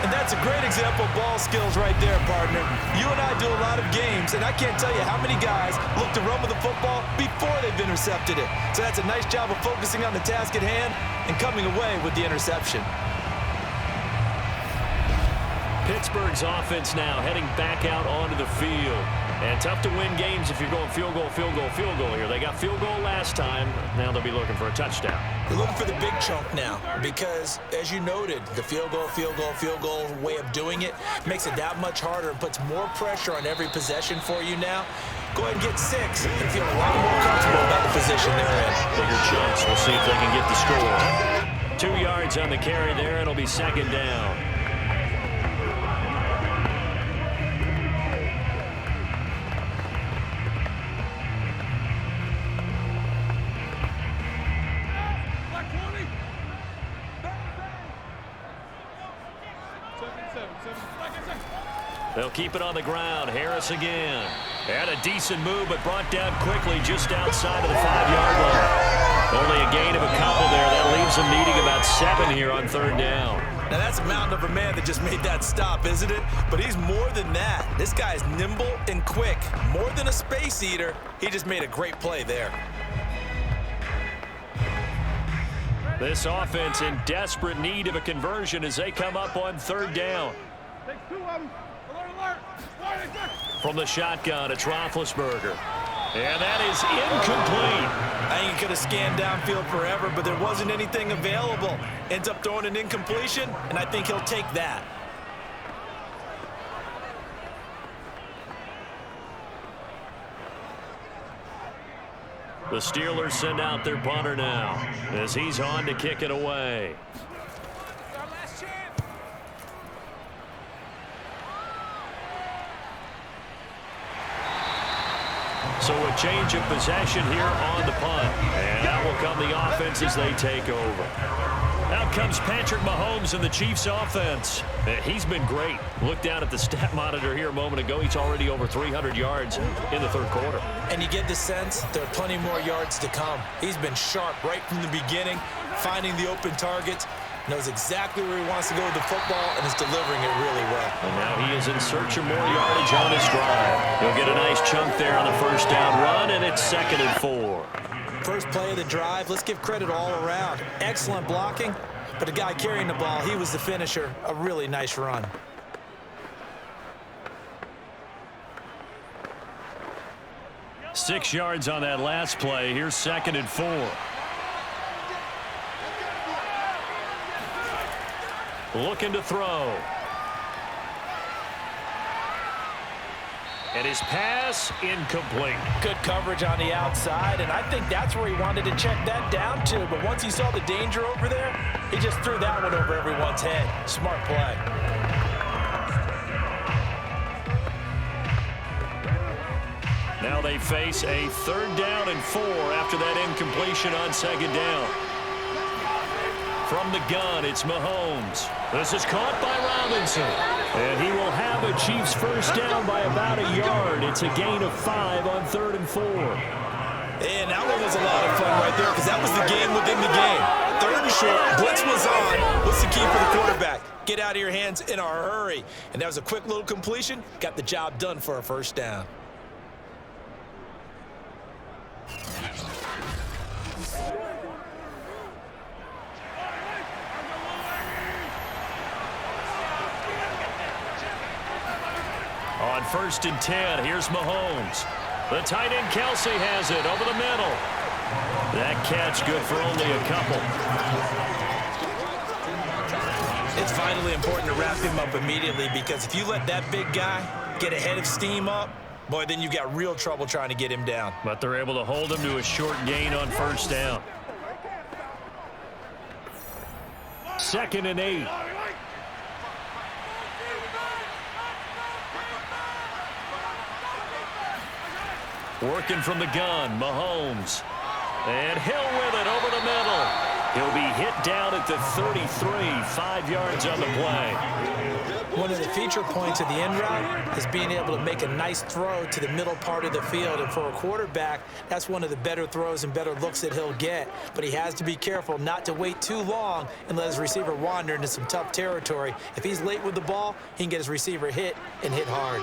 And that's a great example of ball skills right there, partner. You and I do a lot of games, and I can't tell you how many guys look to run with the football before they've intercepted it. So that's a nice job of focusing on the task at hand and coming away with the interception. Pittsburgh's offense now heading back out onto the field. And tough to win games if you're going field goal, field goal, field goal here. They got field goal last time. Now they'll be looking for a touchdown. They're looking for the big chunk now because, as you noted, the field goal way of doing it makes it that much harder and puts more pressure on every possession for you now. Go ahead and get 6 and feel a lot more comfortable about the position they're in. Bigger chance. We'll see if they can get the score. 2 yards on the carry there. It'll be 2nd down. They'll keep it on the ground. Harris again. Had a decent move, but brought down quickly just outside of the 5-yard line. Only a gain of a couple there. That leaves them needing about 7 here on 3rd down. Now, that's a mountain of a man that just made that stop, isn't it? But he's more than that. This guy's nimble and quick. More than a space eater. He just made a great play there. This offense in desperate need of a conversion as they come up on 3rd down. From the shotgun, it's Roethlisberger. And that is incomplete. I think he could have scanned downfield forever, but there wasn't anything available. Ends up throwing an incompletion, and I think he'll take that. The Steelers send out their punter now as he's on to kick it away. So a change of possession here on the punt. And out will come the offense as they take over. Out comes Patrick Mahomes and the Chiefs offense. He's been great. Look down at the stat monitor here a moment ago. He's already over 300 yards in the 3rd quarter. And you get the sense there are plenty more yards to come. He's been sharp right from the beginning, finding the open targets, knows exactly where he wants to go with the football, and is delivering it really well. And now he is goes in search of more yardage on his drive. He'll get a nice chunk there on the first down run, and it's 2nd and 4. First play of the drive, let's give credit all around. Excellent blocking, but the guy carrying the ball, he was the finisher. A really nice run. Six yards on that last play. Here's 2nd and 4. Looking to throw. And his pass incomplete. Good coverage on the outside, and I think that's where he wanted to check that down to. But once he saw the danger over there, he just threw that one over everyone's head. Smart play. Now they face a 3rd down and 4 after that incompletion on 2nd down. From the gun, it's Mahomes. This is caught by Robinson. And he will have a Chiefs first down by about a yard. It's a gain of 5 on 3rd and 4. And that one was a lot of fun right there because that was the game within the game. 3rd and short, blitz was on. What's the key for the quarterback? Get out of your hands in a hurry. And that was a quick little completion. Got the job done for a first down. On 1st and 10, here's Mahomes. The tight end Kelsey has it over the middle. That catch good for only a couple. It's vitally important to wrap him up immediately because if you let that big guy get ahead of steam up, boy, then you've got real trouble trying to get him down. But they're able to hold him to a short gain on 1st down. 2nd and 8. Working from the gun, Mahomes. And Hill with it over the middle. He'll be hit down at the 33, 5 yards on the play. One of the feature points of the end route is being able to make a nice throw to the middle part of the field. And for a quarterback, that's one of the better throws and better looks that he'll get. But he has to be careful not to wait too long and let his receiver wander into some tough territory. If he's late with the ball, he can get his receiver hit and hit hard.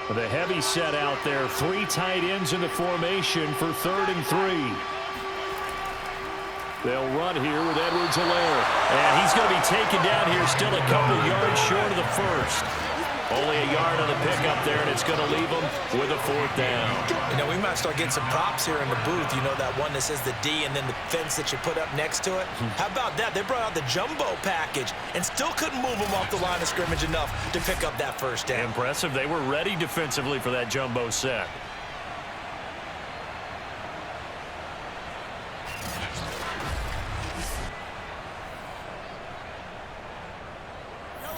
With a heavy set out there, 3 tight ends in the formation for 3rd and 3. They'll run here with Edwards-Helaire. And he's going to be taken down here still a couple yards short of the first. Only a yard on the pickup there, and it's going to leave them with a 4th down. You know, we might start getting some props here in the booth. You know, that one that says the D and then the fence that you put up next to it. How about that? They brought out the jumbo package and still couldn't move them off the line of scrimmage enough to pick up that first down. Impressive. They were ready defensively for that jumbo set.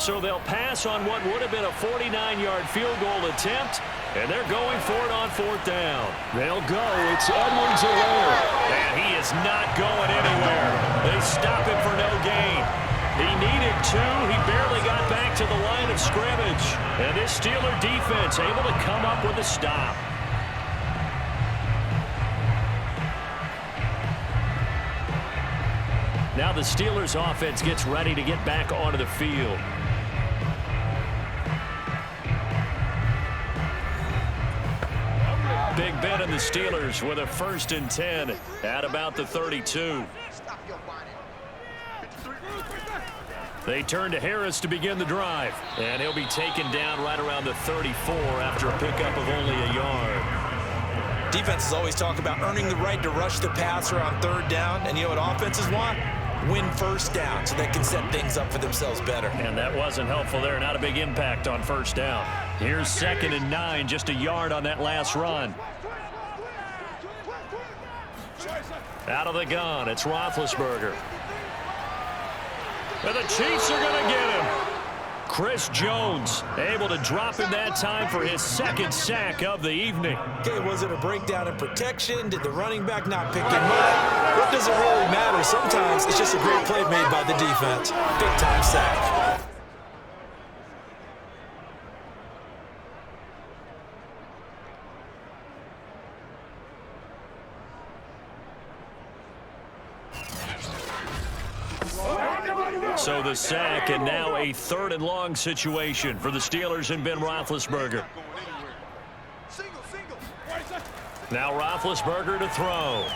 So they'll pass on what would have been a 49-yard field goal attempt, and they're going for it on 4th down. They'll go. It's Edwards-Helaire. And he is not going anywhere. They stop him for no gain. He needed 2. He barely got back to the line of scrimmage. And this Steeler defense able to come up with a stop. Now the Steelers offense gets ready to get back onto the field. Big Ben and the Steelers with a 1st and 10 at about the 32. They turn to Harris to begin the drive. And he'll be taken down right around the 34 after a pickup of only a yard. Defenses always talk about earning the right to rush the passer on 3rd down. And you know what offenses want? Win 1st down so they can set things up for themselves better. And that wasn't helpful there. Not a big impact on 1st down. Here's 2nd and 9, just a yard on that last run. Out of the gun, it's Roethlisberger. And the Chiefs are going to get him. Chris Jones able to drop him that time for his 2nd sack of the evening. Okay, was it a breakdown in protection? Did the running back not pick him up? What does it really matter? Sometimes it's just a great play made by the defense. Big-time sack. So the sack, and now a 3rd and long situation for the Steelers and Ben Roethlisberger. Now Roethlisberger to throw.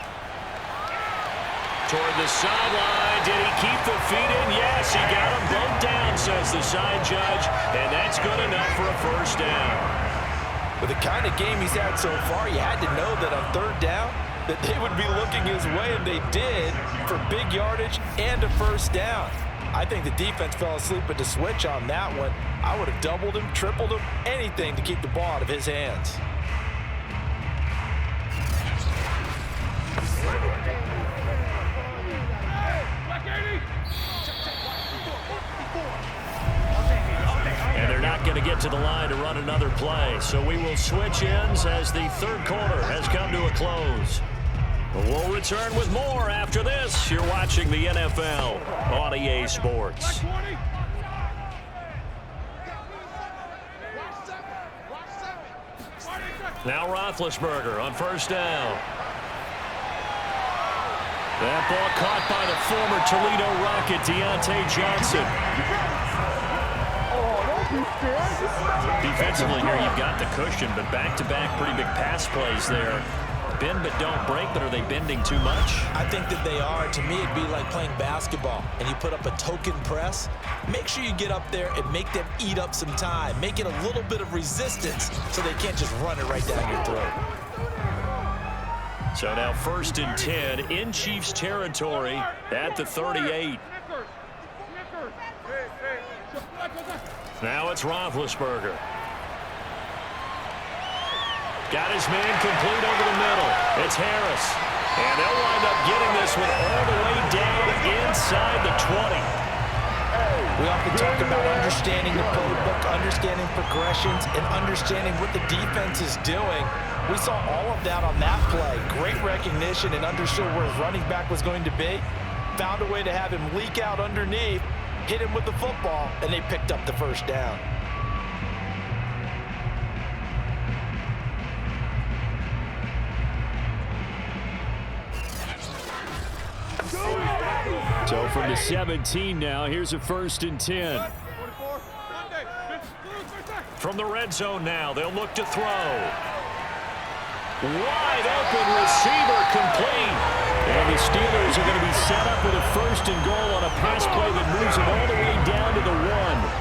Toward the sideline. Did he keep the feet in? Yes, he got them both down, says the side judge, and that's good enough for a 1st down. With the kind of game he's had so far, you had to know that on 3rd down that they would be looking his way, and they did, for big yardage and a 1st down. I think the defense fell asleep at the switch on that one. I would have doubled him, tripled him, anything to keep the ball out of his hands. And they're not going to get to the line to run another play. So we will switch ends as the 3rd quarter has come to a close. We'll return with more after this. You're watching the NFL on EA Sports. Now Roethlisberger on 1st down. That ball caught by the former Toledo Rocket, Deontay Johnson. Defensively here, you've got the cushion, but back-to-back pretty big pass plays there. Bend but don't break, but are they bending too much? I think that they are. To me, it'd be like playing basketball, and you put up a token press. Make sure you get up there and make them eat up some time. Make it a little bit of resistance so they can't just run it right down your throat. So now 1st and 10 in Chiefs territory at the 38. Now it's Roethlisberger. Got his man complete over the middle. It's Harris. And they'll wind up getting this one all the way down inside the 20. We often talk about understanding the playbook, understanding progressions, and understanding what the defense is doing. We saw all of that on that play. Great recognition and understood where his running back was going to be. Found a way to have him leak out underneath, hit him with the football, and they picked up the 1st down. So from the 17 now, here's a 1st and 10. From the red zone now, they'll look to throw. Wide open receiver complete. And the Steelers are going to be set up with a 1st and goal on a pass play that moves them all the way down to the 1.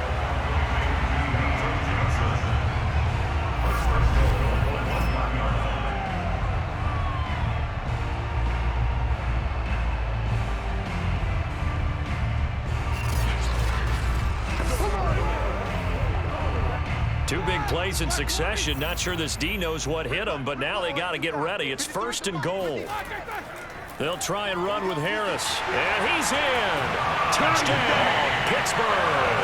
Two big plays in succession. Not sure this D knows what hit him, but now they got to get ready. It's 1st and goal. They'll try and run with Harris. And he's in. Touchdown, Pittsburgh.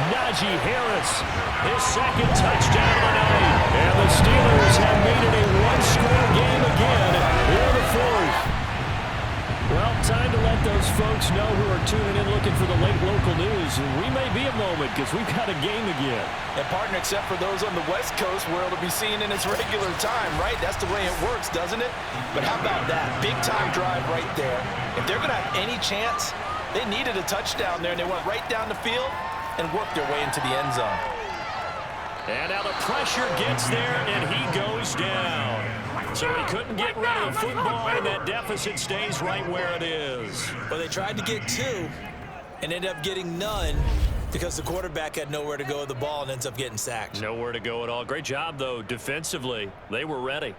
Najee Harris, his 2nd touchdown of the night. And the Steelers have made it a 1-score game again in the 4th. Well, time to let those folks know who are tuning in looking for the late local news. We may be a moment because we've got a game again. And partner, except for those on the West Coast where it'll be seen in its regular time, right? That's the way it works, doesn't it? But how about that? Big time drive right there. If they're going to have any chance, they needed a touchdown there, and they went right down the field and worked their way into the end zone. And now the pressure gets there, and he goes down. So he couldn't get rid of the football, and that deficit stays right where it is. Well, they tried to get 2 and ended up getting none because the quarterback had nowhere to go with the ball and ends up getting sacked. Nowhere to go at all. Great job, though, defensively. They were ready.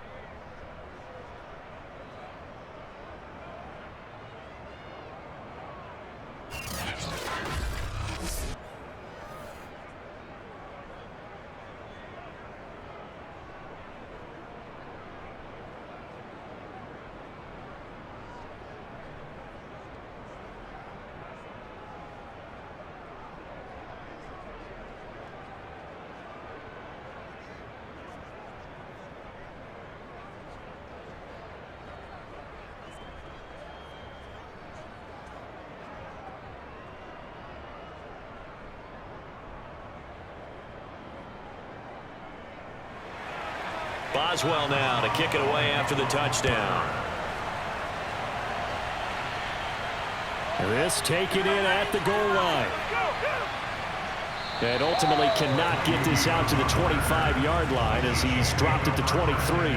Boswell now to kick it away after the touchdown. This taken in at the goal line. And ultimately cannot get this out to the 25-yard line as he's dropped it to 23.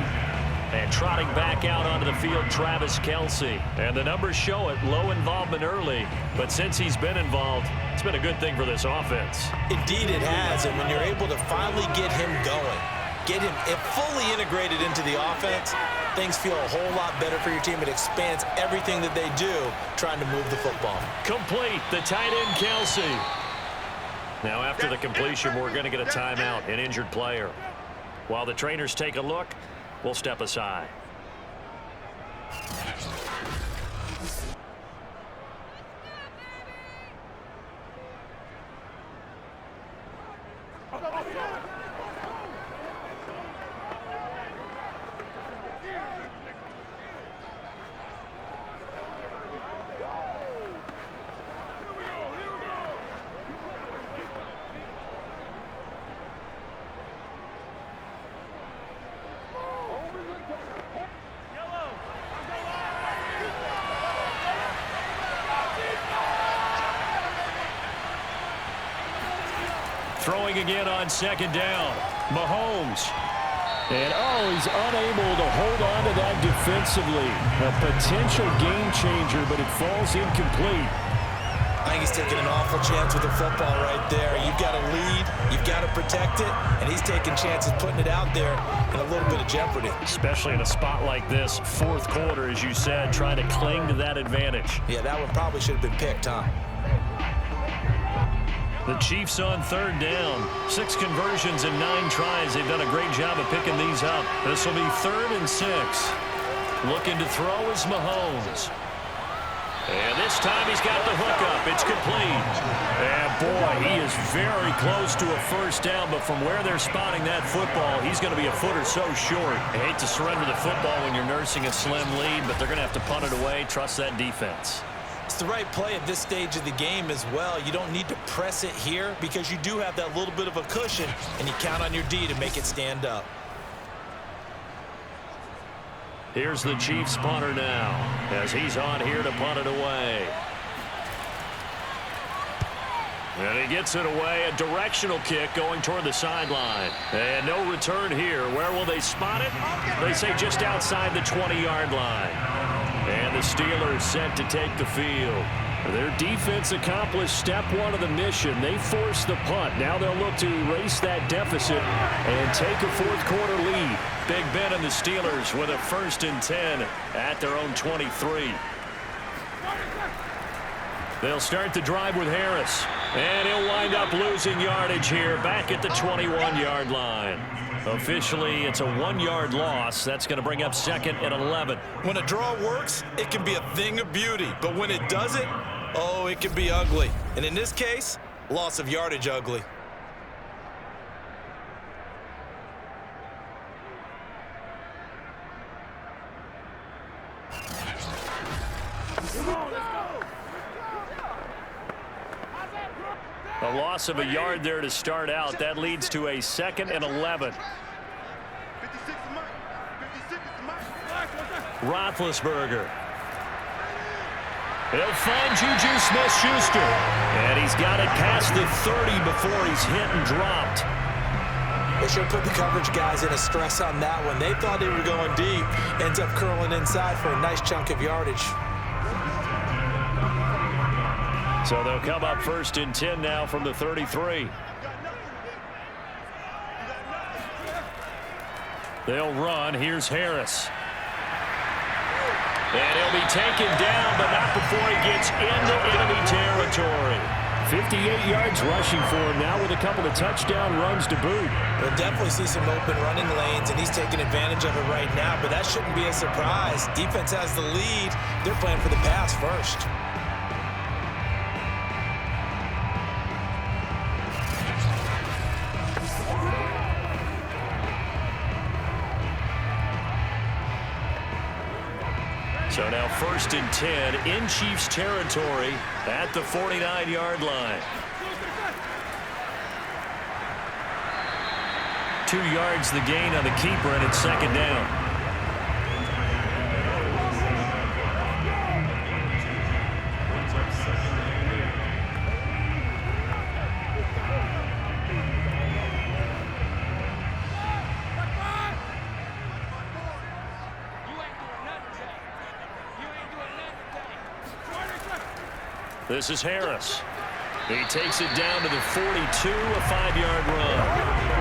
And trotting back out onto the field, Travis Kelce. And the numbers show it, low involvement early. But since he's been involved, it's been a good thing for this offense. Indeed it has, and when you're able to finally get him going, get him fully integrated into the offense, things feel a whole lot better for your team. It expands everything that they do trying to move the football. Complete, the tight end Kelce. Now after the completion, we're going to get a timeout, an injured player. While the trainers take a look, we'll step aside. Throwing again on second down. Mahomes. And, he's unable to hold on to that defensively. A potential game changer, but it falls incomplete. I think he's taking an awful chance with the football right there. You've got to lead, you've got to protect it, and he's taking chances putting it out there in a little bit of jeopardy. Especially in a spot like this, fourth quarter, as you said, trying to cling to that advantage. Yeah, that one probably should have been picked, huh? The Chiefs on third down. 6 conversions and 9 tries. They've done a great job of picking these up. This will be 3rd and 6. Looking to throw is Mahomes. And this time he's got the hook up. It's complete. And boy, he is very close to a first down, but from where they're spotting that football, he's going to be a foot or so short. I hate to surrender the football when you're nursing a slim lead, but they're going to have to punt it away. Trust that defense. It's the right play at this stage of the game as well. You don't need to press it here because you do have that little bit of a cushion, and you count on your D to make it stand up. Here's the Chiefs punter now as he's on here to punt it away. And he gets it away, a directional kick going toward the sideline. And no return here. Where will they spot it? They say just outside the 20-yard line. And the Steelers set to take the field. Their defense accomplished step 1 of the mission. They forced the punt. Now they'll look to erase that deficit and take a fourth quarter lead. Big Ben and the Steelers with a 1st and 10 at their own 23. They'll start the drive with Harris. And he'll wind up losing yardage here back at the 21-yard line. Officially, it's a 1-yard loss. That's going to bring up 2nd and 11. When a draw works, it can be a thing of beauty. But when it doesn't, oh, it can be ugly. And in this case, loss of yardage ugly. A loss of a yard there to start out. That leads to a 2nd and 11. Roethlisberger. He'll find Juju Smith-Schuster. And he's got it past the 30 before he's hit and dropped. They should put the coverage guys in a stress on that one. They thought they were going deep. Ends up curling inside for a nice chunk of yardage. So they'll come up 1st and 10 now from the 33. They'll run. Here's Harris. And he'll be taken down, but not before he gets into enemy territory. 58 yards rushing for him now with a couple of touchdown runs to boot. We'll definitely see some open running lanes, and he's taking advantage of it right now, but that shouldn't be a surprise. Defense has the lead. They're playing for the pass first. So now 1st and 10 in Chiefs territory at the 49-yard line. 2 yards the gain on the keeper, and it's 2nd down. This is Harris. He takes it down to the 42, a 5-yard run.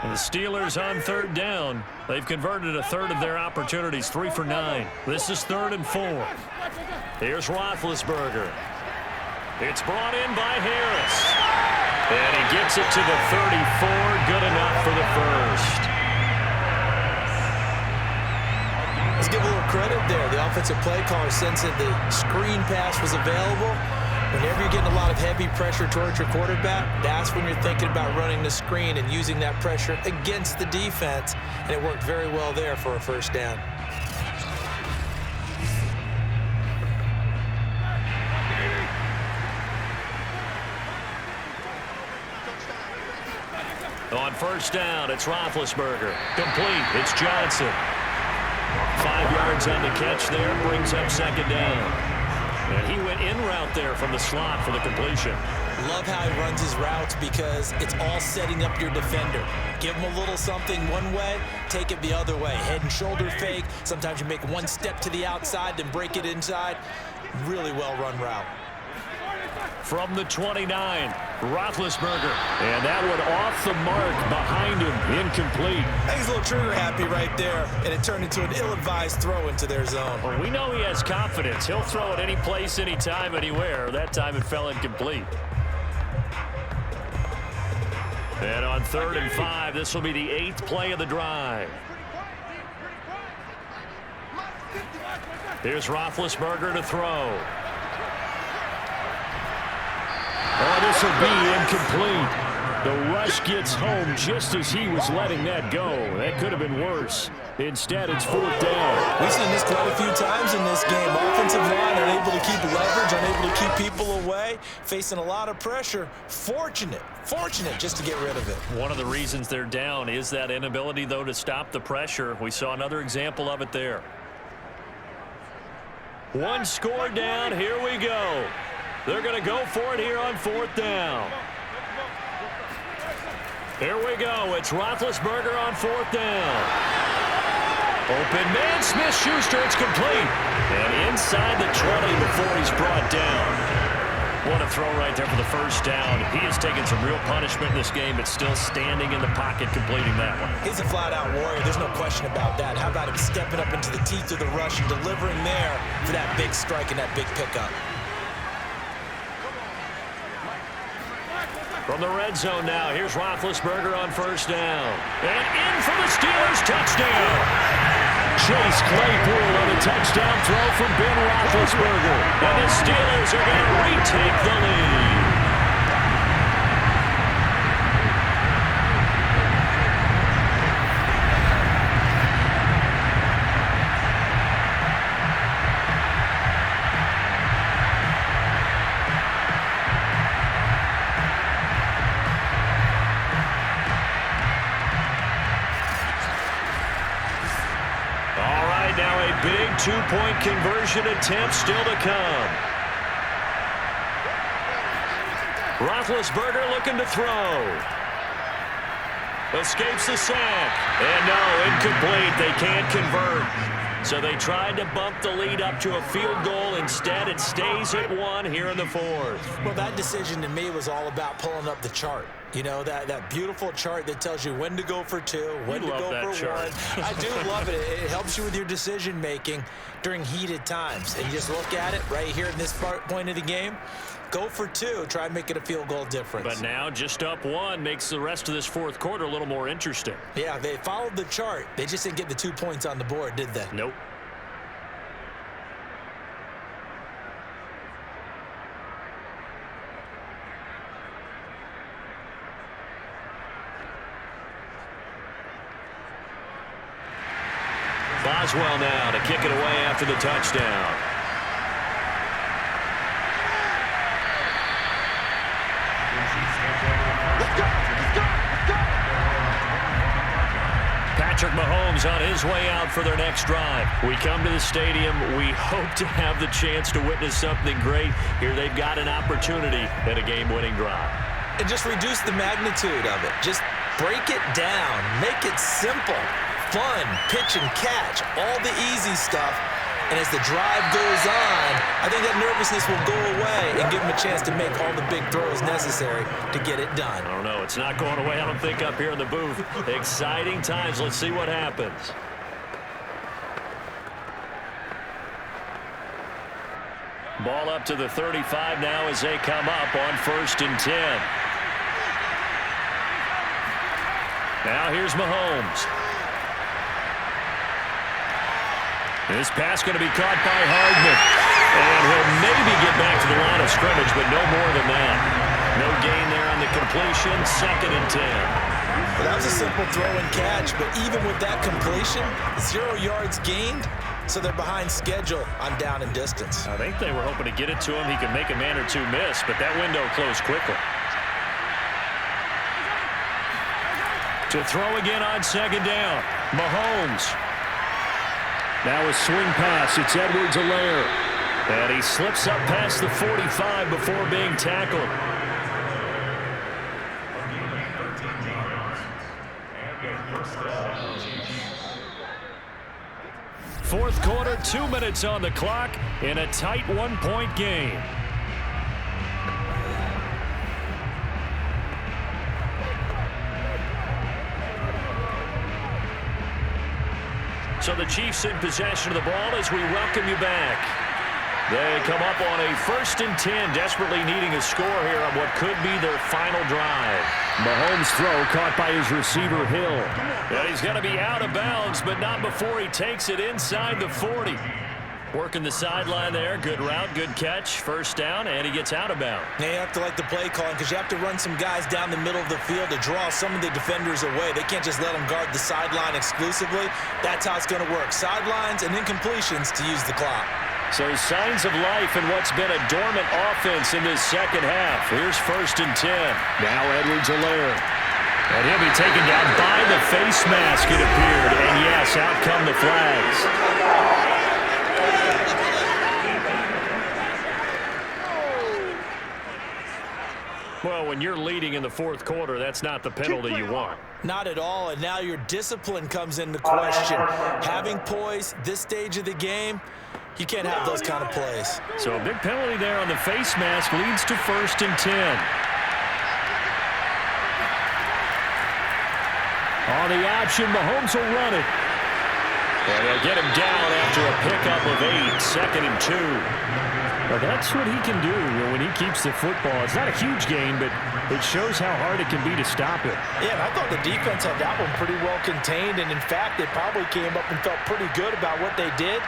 The Steelers on third down. They've converted a third of their opportunities, 3 for 9. This is 3rd and 4. Here's Roethlisberger. It's brought in by Harris. And he gets it to the 34. Good enough for the first. Let's give a little credit there. The offensive play caller sensed that the screen pass was available. Whenever you're getting a lot of heavy pressure towards your quarterback, that's when you're thinking about running the screen and using that pressure against the defense. And it worked very well there for a first down. On first down, it's Roethlisberger. Complete. It's Johnson. 5 yards on the catch there. Brings up 2nd down. And he went in route there from the slot for the completion. Love how he runs his routes because it's all setting up your defender. Give him a little something one way, take it the other way. Head and shoulder fake. Sometimes you make one step to the outside, then break it inside. Really well-run route. From the 29, Roethlisberger. And that one off the mark behind him, incomplete. He's a little trigger happy right there, and it turned into an ill-advised throw into their zone. Well, we know he has confidence. He'll throw it any place, anytime, anywhere. That time it fell incomplete. And on 3rd and 5, this will be the 8th play of the drive. Here's Roethlisberger to throw. Oh, this will be incomplete. The rush gets home just as he was letting that go. That could have been worse. Instead, it's 4th down. We've seen this quite a few times in this game. Offensive line unable to keep leverage, unable to keep people away, facing a lot of pressure. Fortunate just to get rid of it. One of the reasons they're down is that inability, though, to stop the pressure. We saw another example of it there. One score down. Here we go. They're going to go for it here on 4th down. Here we go. It's Roethlisberger on 4th down. Open man, Smith-Schuster. It's complete. And inside the 20 before he's brought down. What a throw right there for the first down. He has taken some real punishment in this game, but still standing in the pocket completing that one. He's a flat-out warrior. There's no question about that. How about him stepping up into the teeth of the rush and delivering there for that big strike and that big pickup. From the red zone now, here's Roethlisberger on 1st down. And in for the Steelers, touchdown. Chase Claypool on a touchdown throw from Ben Roethlisberger. And the Steelers are going to retake the lead. Big two-point conversion attempt still to come. Roethlisberger looking to throw. Escapes the sack. And no, incomplete. They can't convert. So they tried to bump the lead up to a field goal. Instead, it stays at 1 here in the 4th. Well, that decision to me was all about pulling up the chart. You know, that beautiful chart that tells you when to go for 2, when to go for 1. I do love it. It helps you with your decision-making during heated times. And you just look at it right here in this point of the game. Go for 2. Try and make it a field goal difference. But now just up 1 makes the rest of this 4th quarter a little more interesting. Yeah, they followed the chart. They just didn't get the 2 points on the board, did they? Nope. Boswell now to kick it away after the touchdown. Patrick Mahomes on his way out for their next drive. We come to the stadium. We hope to have the chance to witness something great. Here they've got an opportunity at a game-winning drive. and just reduce the magnitude of it. Just break it down. Make it simple, fun, pitch and catch, all the easy stuff. And as the drive goes on, I think that nervousness will go away and give him a chance to make all the big throws necessary to get it done. I don't know. It's not going away, I don't think, up here in the booth. Exciting times. Let's see what happens. Ball up to the 35 now as they come up on 1st and 10. Now here's Mahomes. This pass going to be caught by Hardman. And he'll maybe get back to the line of scrimmage, but no more than that. No gain there on the completion. 2nd and 10. Well, that was a simple throw and catch, but even with that completion, 0 yards gained, so they're behind schedule on down and distance. I think they were hoping to get it to him. He could make a man or two miss, but that window closed quickly. To throw again on 2nd down. Mahomes. Now a swing pass. It's Edwards-Helaire. And he slips up past the 45 before being tackled. Fourth quarter, 2 minutes on the clock in a tight 1-point game. So the Chiefs in possession of the ball as we welcome you back. They come up on a 1st and 10, desperately needing a score here on what could be their final drive. Mahomes' throw caught by his receiver, Hill. And he's going to be out of bounds, but not before he takes it inside the 40. Working the sideline there. Good route, good catch. 1st down, and he gets out of bounds. Now you have to like the play calling because you have to run some guys down the middle of the field to draw some of the defenders away. They can't just let them guard the sideline exclusively. That's how it's going to work. Sidelines and incompletions to use the clock. So signs of life in what's been a dormant offense in this 2nd half. Here's 1st and 10. Now Edwards-Helaire. And he'll be taken down by the face mask, it appeared. And yes, out come the flags. Well, when you're leading in the 4th quarter, that's not the penalty you want. Not at all, and now your discipline comes into question. Having poise this stage of the game, you can't have those kind of plays. So a big penalty there on the face mask leads to 1st and 10. On the option, Mahomes will run it. And they'll get him down after a pickup of 8, 2nd and 2. Well, that's what he can do when he keeps the football. It's not a huge gain, but it shows how hard it can be to stop it. Yeah, and I thought the defense had that one pretty well contained, and in fact, they probably came up and felt pretty good about what they did.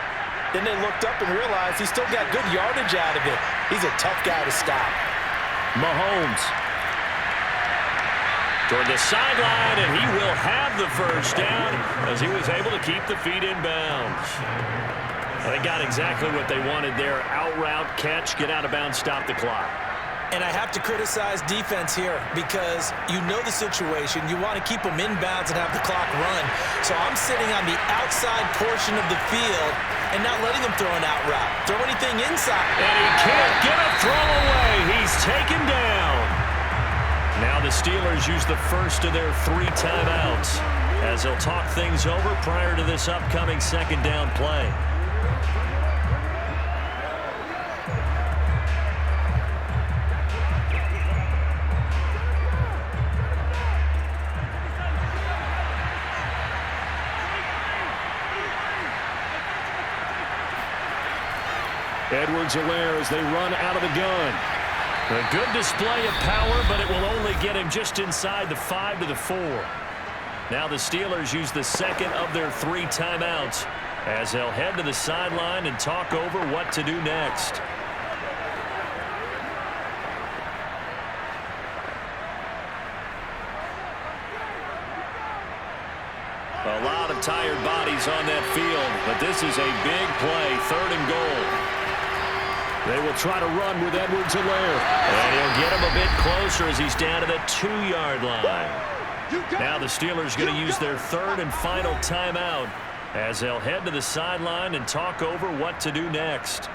Then they looked up and realized he still got good yardage out of it. He's a tough guy to stop. Mahomes toward the sideline, and he will have the 1st down as he was able to keep the feet in bounds. They got exactly what they wanted there. Out route, catch, get out of bounds, stop the clock. And I have to criticize defense here because you know the situation. You want to keep them inbounds and have the clock run. So I'm sitting on the outside portion of the field and not letting him throw an out route. Throw anything inside. And he can't get a throw away. He's taken down. Now the Steelers use the 1st of their 3 timeouts as they'll talk things over prior to this upcoming 2nd down play. Edwards-Helaire as they run out of the gun. A good display of power, but it will only get him just inside the 5 to the 4. Now the Steelers use the 2nd of their 3 timeouts as they'll head to the sideline and talk over what to do next. A lot of tired bodies on that field, but this is a big play, 3rd and goal. They will try to run with Edwards-Helaire. And he'll get him a bit closer as he's down to the 2-yard line. Now the Steelers going to use their 3rd and final timeout as they'll head to the sideline and talk over what to do next.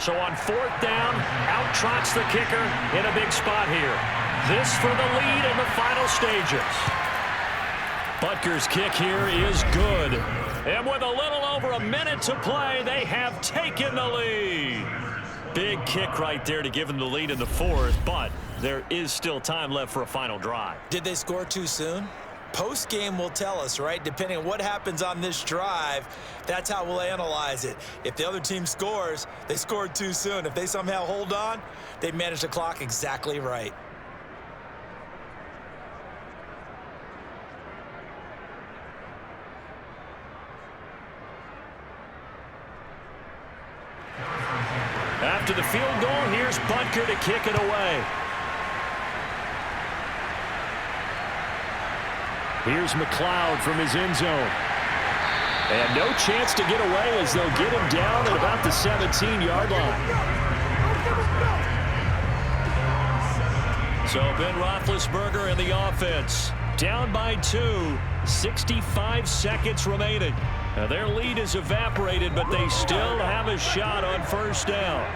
So on 4th down, out trots the kicker in a big spot here. This for the lead in the final stages. Butker's kick here is good. And with a little over a minute to play, they have taken the lead. Big kick right there to give them the lead in the 4th, but there is still time left for a final drive. Did they score too soon? Post-game will tell us, right? Depending on what happens on this drive, that's how we'll analyze it. If the other team scores, they scored too soon. If they somehow hold on, they managed the clock exactly right. After the field goal, here's Butker to kick it away. Here's McLeod from his end zone. And no chance to get away as they'll get him down at about the 17-yard line. So Ben Roethlisberger and the offense down by 2, 65 seconds remaining. Now their lead is evaporated, but they still have a shot on 1st down.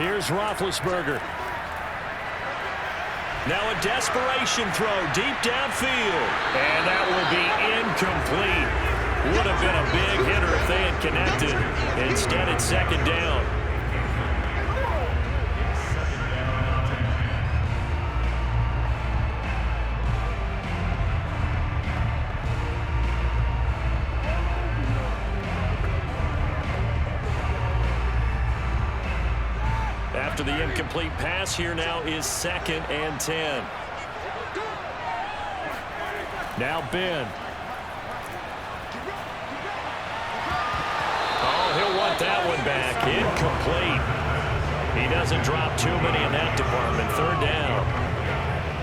Here's Roethlisberger. Now a desperation throw deep downfield. And that will be incomplete. Would have been a big hitter if they had connected. Instead, it's 2nd down. After the incomplete pass, here now is 2nd and 10. Now Ben. Oh, he'll want that one back. Incomplete. He doesn't drop too many in that department. 3rd down.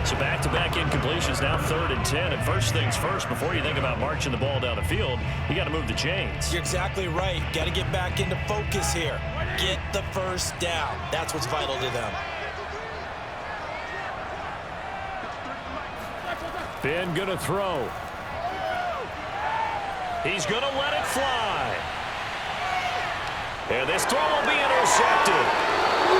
So back-to-back incompletions, now 3rd and 10. And first things first, before you think about marching the ball down the field, you got to move the chains. You're exactly right. Got to get back into focus here. Get the 1st down. That's what's vital to them. Ben gonna throw. He's gonna let it fly. And this throw will be intercepted.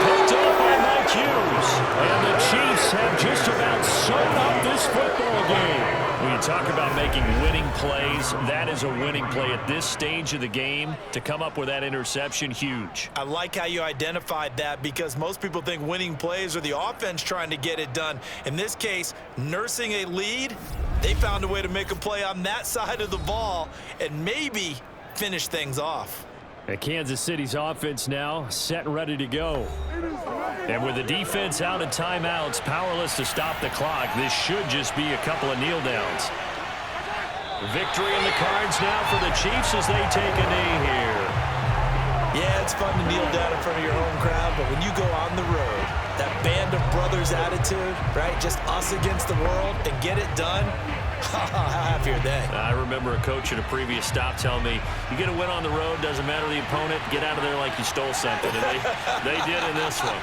Picked up by Mike Hughes. And the Chiefs have just about sewn up this football game. When you talk about making winning plays, that is a winning play at this stage of the game. To come up with that interception, huge. I like how you identified that because most people think winning plays are the offense trying to get it done. In this case, nursing a lead, they found a way to make a play on that side of the ball and maybe finish things off. And Kansas City's offense now set and ready to go. And with the defense out of timeouts, powerless to stop the clock, this should just be a couple of kneel downs. Victory in the cards now for the Chiefs as they take a knee here. Yeah, it's fun to kneel down in front of your home crowd, but when you go on the road, that band of brothers attitude, right, just us against the world and get it done, how happy are they? I remember a coach at a previous stop telling me, you get a win on the road, doesn't matter the opponent, get out of there like you stole something. And they did in this one.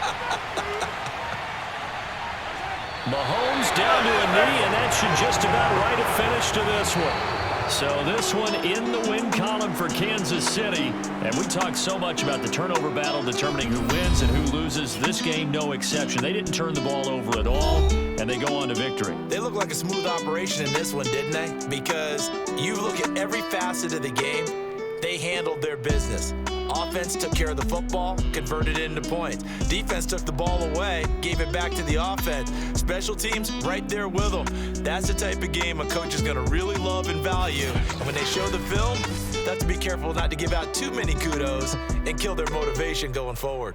Mahomes down to a knee, and that should just about write a finish to this one. So this one in the win column for Kansas City. And we talked so much about the turnover battle determining who wins and who loses. This game, no exception. They didn't turn the ball over at all, and they go on to victory. They look like a smooth operation in this one, didn't they? Because you look at every facet of the game, they handled their business. Offense took care of the football, converted it into points. Defense took the ball away, gave it back to the offense. Special teams right there with them. That's the type of game a coach is going to really love and value. And when they show the film, they have to be careful not to give out too many kudos and kill their motivation going forward.